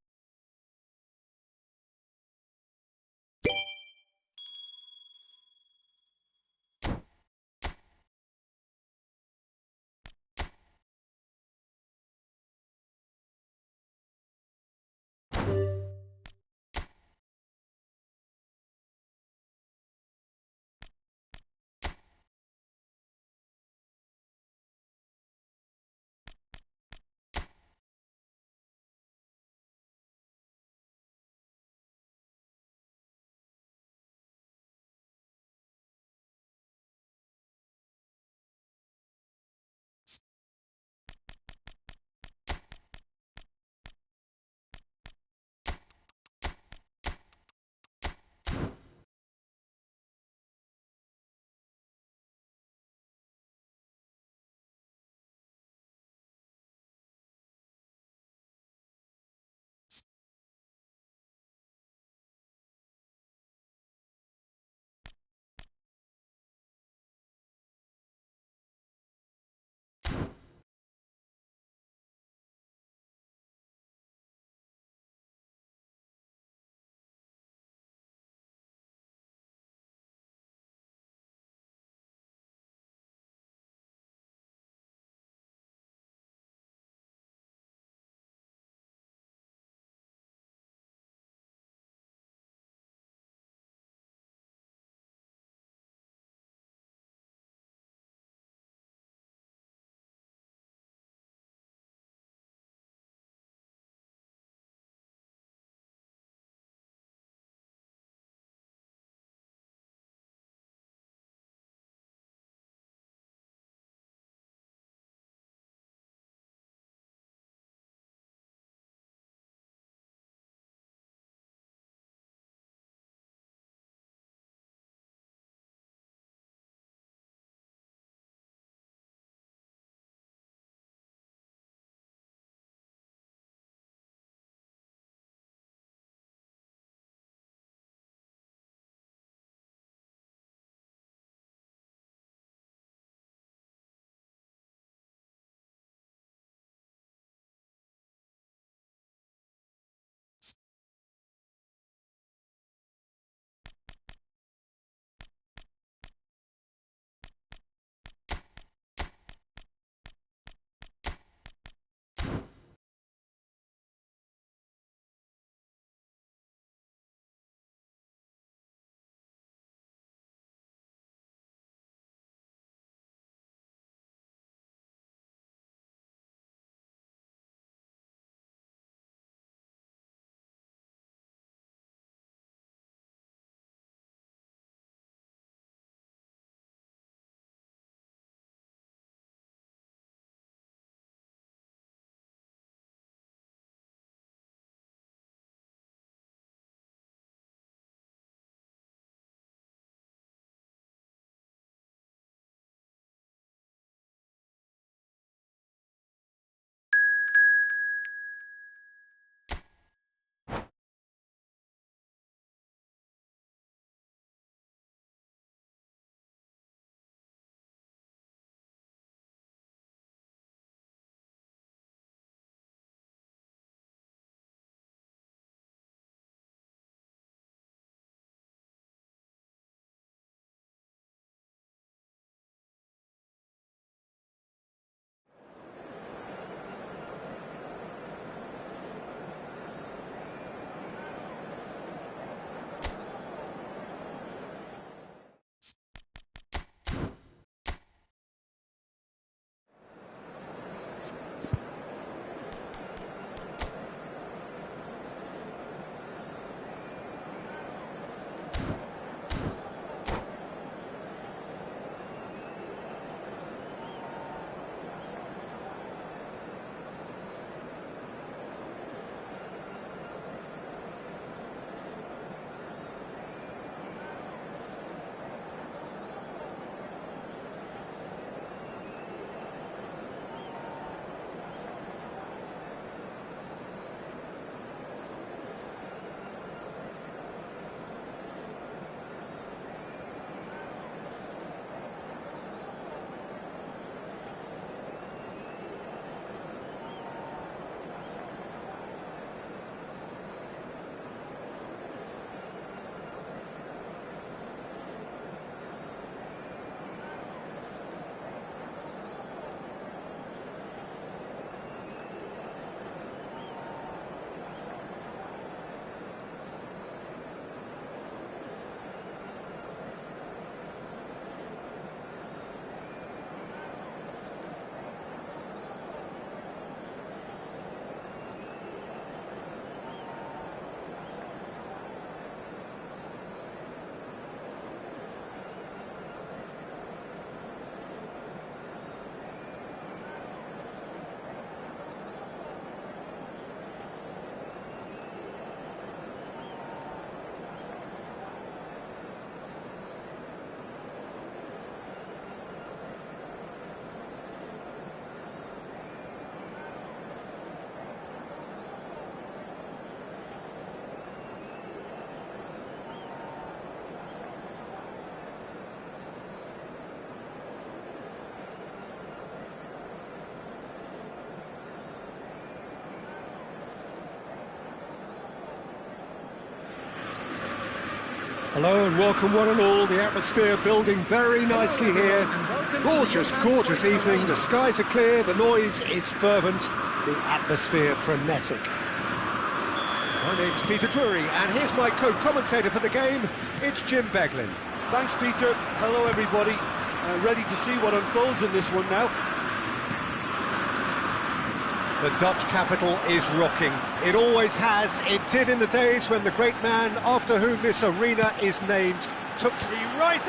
Hello and welcome one and all. The atmosphere building very nicely here. Gorgeous, gorgeous evening. The skies are clear, the noise is fervent, the atmosphere frenetic. My name's Peter Drury, and here's my co-commentator for the game. It's Jim Beglin. Thanks, Peter. Hello, everybody. Ready to see what unfolds in this one now. The Dutch capital is rocking. It always has. It did in the days when the great man after whom this arena is named took to... He rises!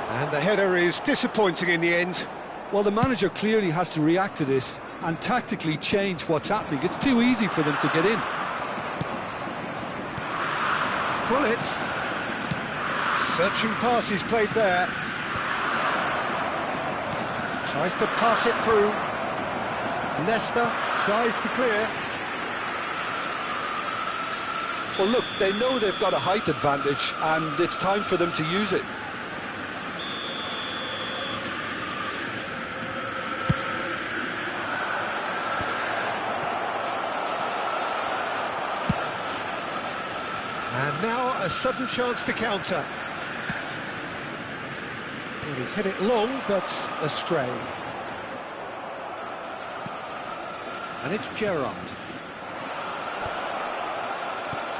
And the header is disappointing in the end. Well, the manager clearly has to react to this and tactically change what's happening. It's too easy for them to get in. Pull it. Searching pass he's played there. Tries to pass it through. Nesta tries to clear. Well, look, they know they've got a height advantage, and it's time for them to use it. And now a sudden chance to counter. Well, he's hit it long, but astray. And it's Gerrard.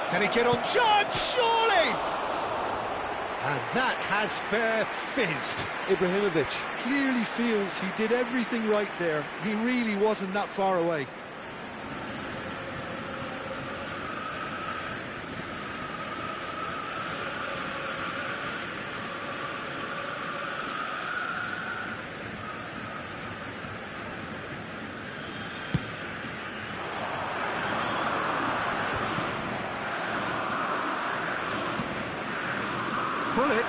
Can he get on charge? Surely! And that has fair fizzed. Ibrahimovic clearly feels he did everything right there. He really wasn't that far away. Pull it.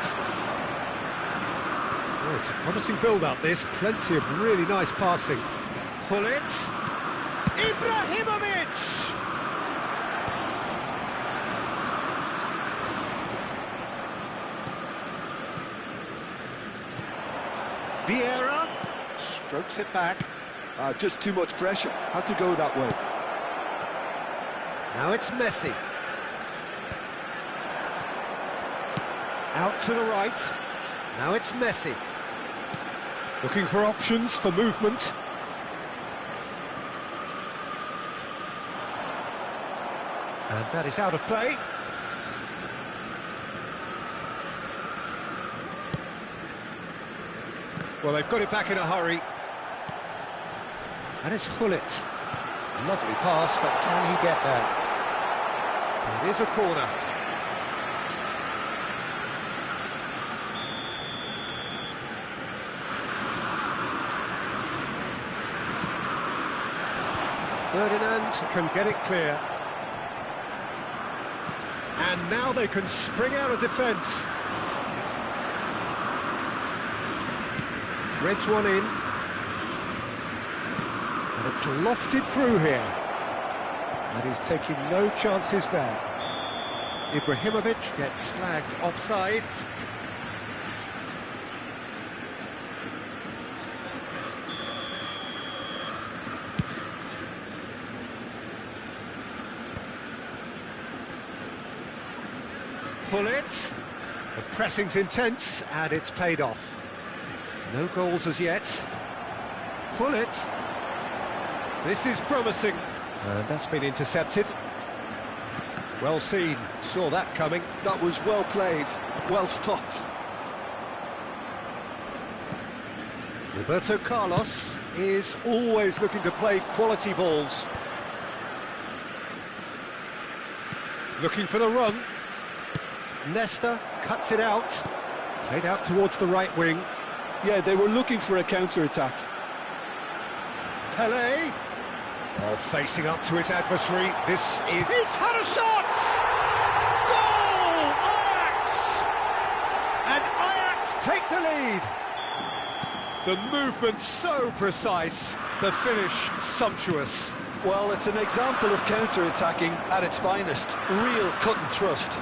Oh, it's a promising build-up, this. Plenty of really nice passing. Pull it. Ibrahimovic! Vieira strokes it back. Just too much pressure. Had to go that way. Now it's Messi. Out to the right. Now it's Messi. Looking for options for movement. And that is out of play. Well, they've got it back in a hurry. And it's Hullet. Lovely pass, but can he get there? It is a corner. Ferdinand can get it clear. And now they can spring out of defence. Threads one in. And it's lofted through here. And he's taking no chances there. Ibrahimovic gets flagged offside. Pull it. The pressing's intense, and it's paid off. No goals as yet. Pull it. This is promising. And that's been intercepted. Well seen. Saw that coming. That was well played, well stopped. Roberto Carlos is always looking to play quality balls. Looking for the run. Nesta cuts it out, played out towards the right wing. Yeah, they were looking for a counter-attack. Pelé, facing up to his adversary. This is... He's had a shot! Goal! Ajax! And Ajax take the lead. The movement so precise, the finish sumptuous. Well, it's an example of counter-attacking at its finest. Real cut and thrust.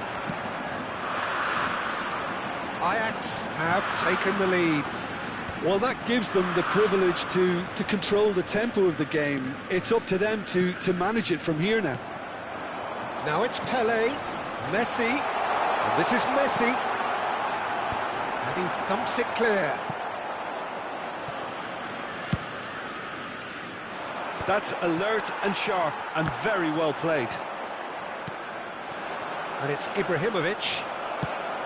Ajax have taken the lead. Well, that gives them the privilege to control the tempo of the game. It's up to them to manage it from here now. Now it's Pelé, Messi, And this is Messi. And he thumps it clear. That's alert and sharp and very well played. And it's Ibrahimovic.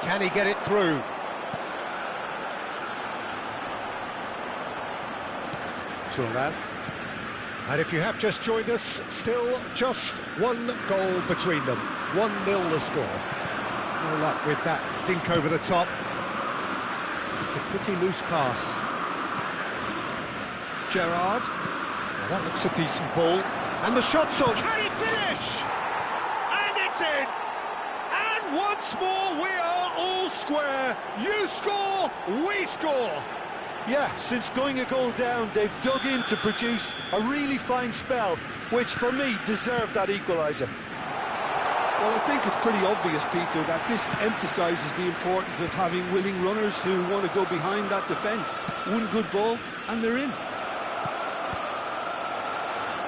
Can he get it through? Turan. And if you have just joined us, still just one goal between them. 1-0 the score. No luck with that dink over the top. It's a pretty loose pass. Gerrard. Now that looks a decent ball. And the shot's on. Can he finish? And it's in! And once more we are all square. You score, we score. Yeah, since going a goal down, they've dug in to produce a really fine spell, which for me deserved that equaliser. Well, I think it's pretty obvious, Peter, that this emphasises the importance of having willing runners who want to go behind that defence. One good ball, and they're in.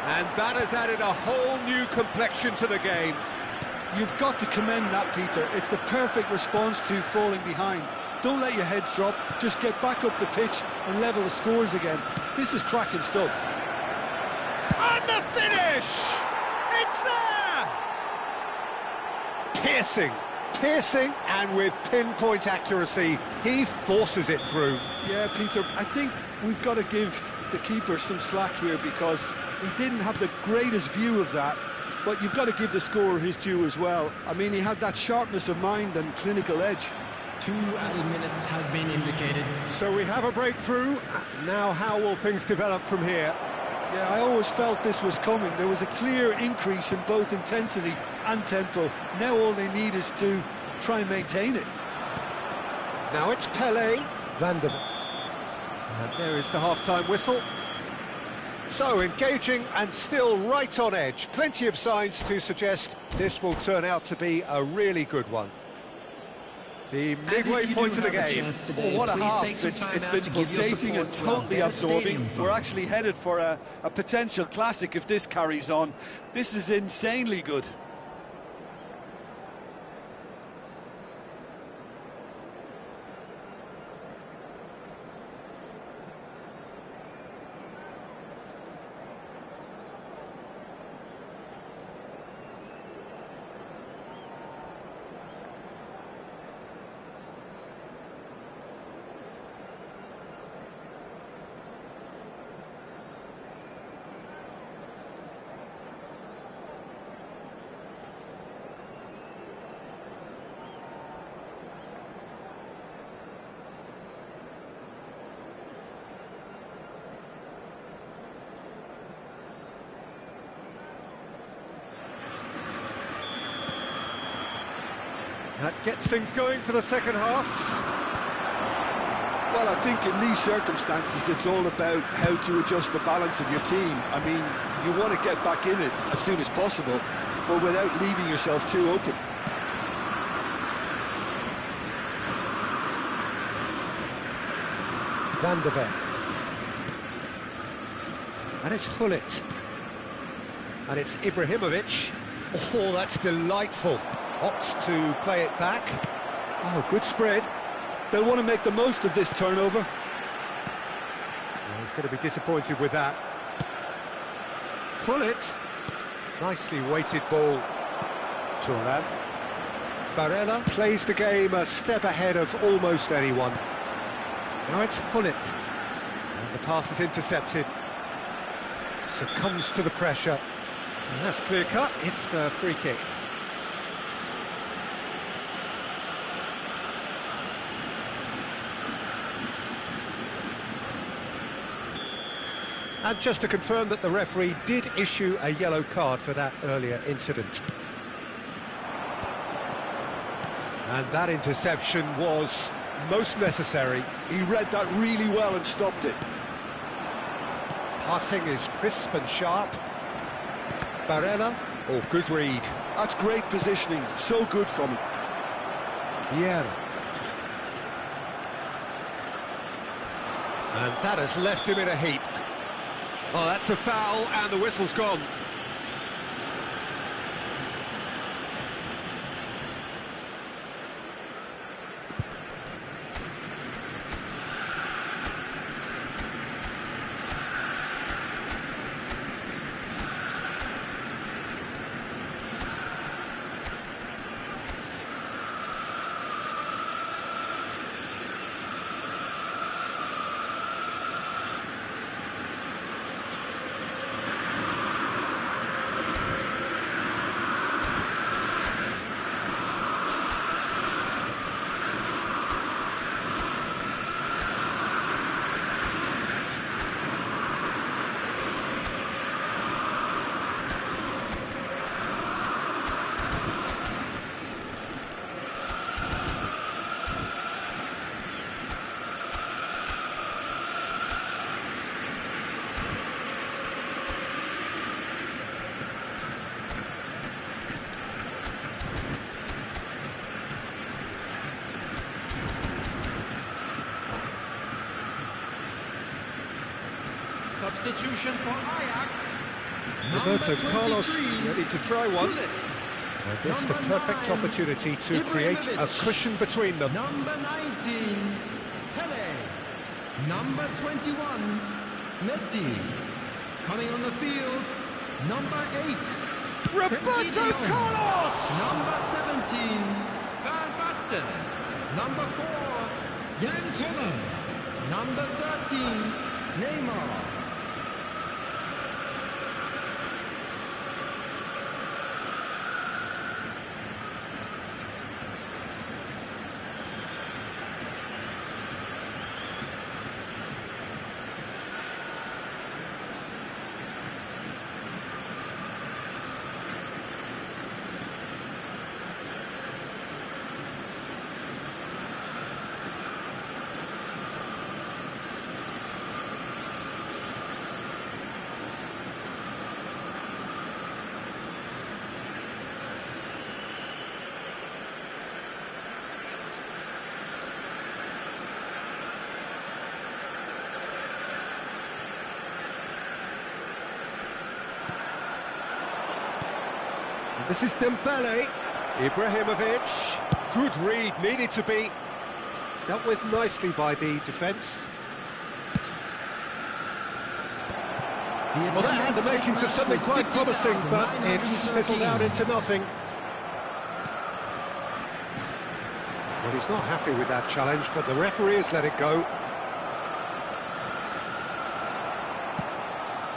And that has added a whole new complexion to the game. You've got to commend that, Peter. It's the perfect response to falling behind. Don't let your heads drop, just get back up the pitch and level the scores again. This is cracking stuff. And the finish! It's there! Piercing, and with pinpoint accuracy, he forces it through. Yeah, Peter, I think we've got to give the keeper some slack here because he didn't have the greatest view of that, but you've got to give the scorer his due as well. I mean, he had that sharpness of mind and clinical edge. 2 added minutes has been indicated. So we have a breakthrough. Now how will things develop from here? Yeah, I always felt this was coming. There was a clear increase in both intensity and tempo. Now all they need is to try and maintain it. Now it's Pele. Van der Beek. And there is the half-time whistle. So engaging and still right on edge. Plenty of signs to suggest this will turn out to be a really good one. The midway point of the game. Oh, what a half. It's been pulsating and totally absorbing. We're actually headed for a potential classic if this carries on. This is insanely good. That gets things going for the second half. Well, I think in these circumstances, it's all about how to adjust the balance of your team. I mean, you want to get back in it as soon as possible, but without leaving yourself too open. Van der Beek. And it's Gullit. And it's Ibrahimovic. Oh, that's delightful. Opts to play it back. Oh, good spread. They'll want to make the most of this turnover. Well, he's going to be disappointed with that. Gullit. Nicely weighted ball. Turan. Barella plays the game a step ahead of almost anyone. Now it's Gullit. And the pass is intercepted. Succumbs to the pressure. And that's clear cut. It's a free kick. And just to confirm that the referee did issue a yellow card for that earlier incident. And that interception was most necessary. He read that really well and stopped it. Passing is crisp and sharp. Barella, oh, good read. That's great positioning, so good from him. Vieira. And that has left him in a heap. Oh, that's a foul, and the whistle's gone. Substitution for Ajax. Roberto Number Carlos 23, ready to try one. Gullit. I guess the Number perfect 9, opportunity to create a Ibrahimovic. cushion between them. Number 19, Pele. Number 21, Messi. Coming on the field, number 8, Roberto Frenkie. Carlos! Number 17, Van Basten. Number 4, Jan Koller. Number 13, Neymar. This is Dembele. Ibrahimovic. Good read, needed to be dealt with nicely by the defence. Well, that had the makings of something quite promising, but it's fizzled out into nothing. Well, he's not happy with that challenge, but the referee has let it go.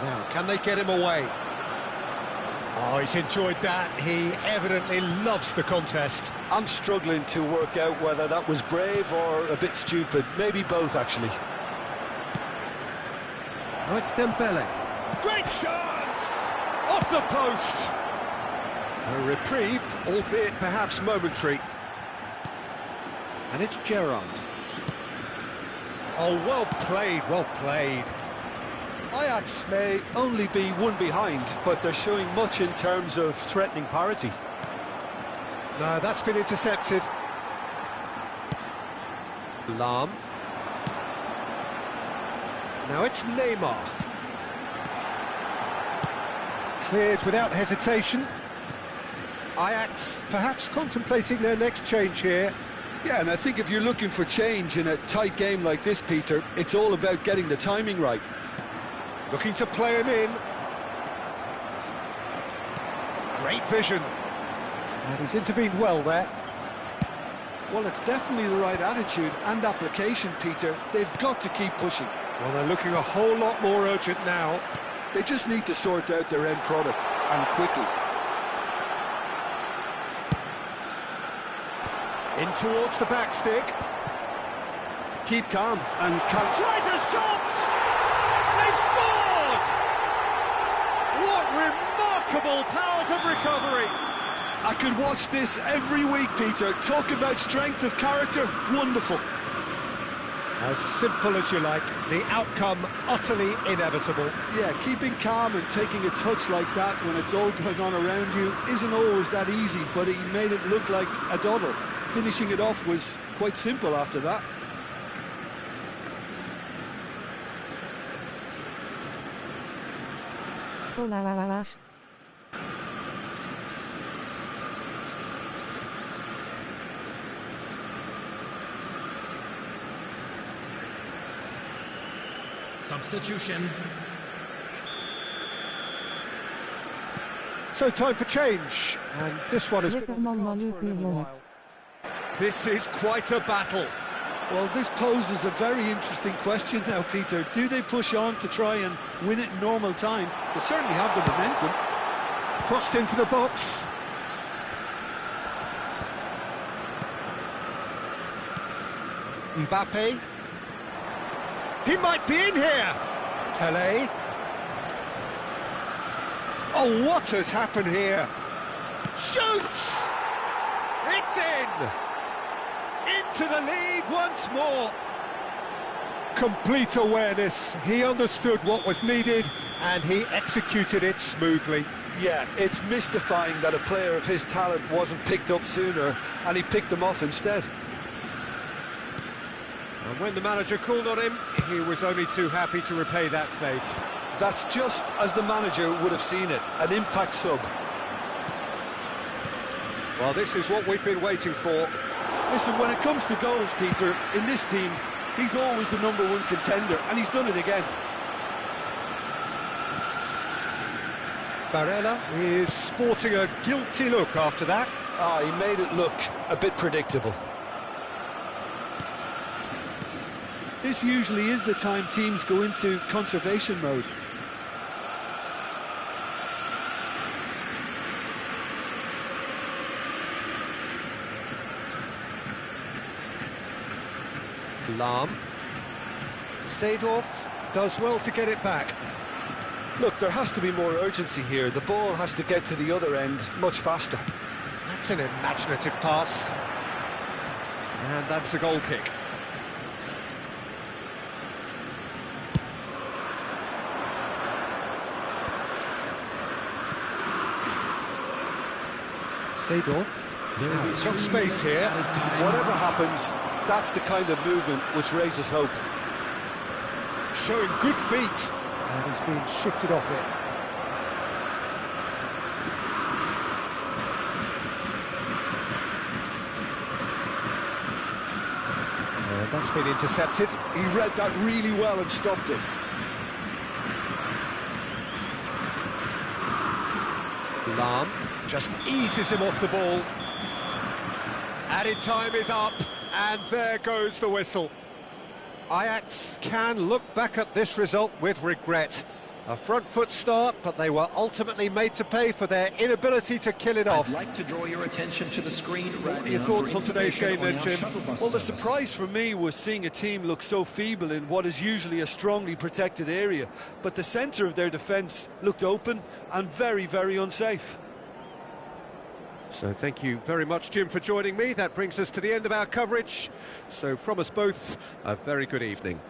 Now, can they get him away? Oh, he's enjoyed that. He evidently loves the contest. I'm struggling to work out whether that was brave or a bit stupid. Maybe both, actually. Oh, it's Dembele. Great chance! Off the post! A reprieve, albeit perhaps momentary. And it's Gerrard. Oh, well played, well played. Ajax may only be one behind, but they're showing much in terms of threatening parity. No, that's been intercepted. Lahm. Now it's Neymar. Cleared without hesitation. Ajax perhaps contemplating their next change here. Yeah, and I think if you're looking for change in a tight game like this, Peter, it's all about getting the timing right. Looking to play him in. Great vision. And he's intervened well there. Well, it's definitely the right attitude and application, Peter. They've got to keep pushing. Well, they're looking a whole lot more urgent now. They just need to sort out their end product, and quickly. In towards the back stick. Keep calm and can't... Tries a shot! They've scored! What remarkable powers of recovery! I could watch this every week, Peter. Talk about strength of character. Wonderful. As simple as you like, the outcome utterly inevitable. Yeah, keeping calm and taking a touch like that when it's all going on around you isn't always that easy, but he made it look like a doddle. Finishing it off was quite simple after that. Oh la la la la. Substitution. So time for change, and this one has been on the cards for a little while. This is quite a battle. Well, this poses a very interesting question now, Peter. Do they push on to try and win it in normal time? They certainly have the momentum. Crossed into the box. Mbappe. He might be in here. Pele. Oh, what has happened here? Shoots! It's in! Into the lead once more. Complete awareness. He understood what was needed and he executed it smoothly. Yeah, it's mystifying that a player of his talent wasn't picked up sooner and he picked them off instead. And when the manager called on him, he was only too happy to repay that faith. That's just as the manager would have seen it, an impact sub. Well, this is what we've been waiting for. Listen, when it comes to goals, Peter, in this team, he's always the #1 contender, and he's done it again. Barella is sporting a guilty look after that. He made it look a bit predictable. This usually is the time teams go into conservation mode. Lahm. Seedorf does well to get it back. Look, there has to be more urgency here. The ball has to get to the other end much faster. That's an imaginative pass. And that's a goal kick. Seedorf. Now he's got space here. Whatever happens, that's the kind of movement which raises hope. Showing good feet. And he's been shifted off it. And that's been intercepted. He read that really well and stopped it. Lahm just eases him off the ball. Added time is up, and there goes the whistle. Ajax can look back at this result with regret. A front foot start, but they were ultimately made to pay for their inability to kill it off. I'd like to draw your attention to the screen. What are your thoughts on today's game then, Jim? Well, the surprise for me was seeing a team look so feeble in what is usually a strongly protected area. But the centre of their defence looked open and very, very unsafe. So thank you very much, Jim, for joining me. That brings us to the end of our coverage. So from us both, a very good evening.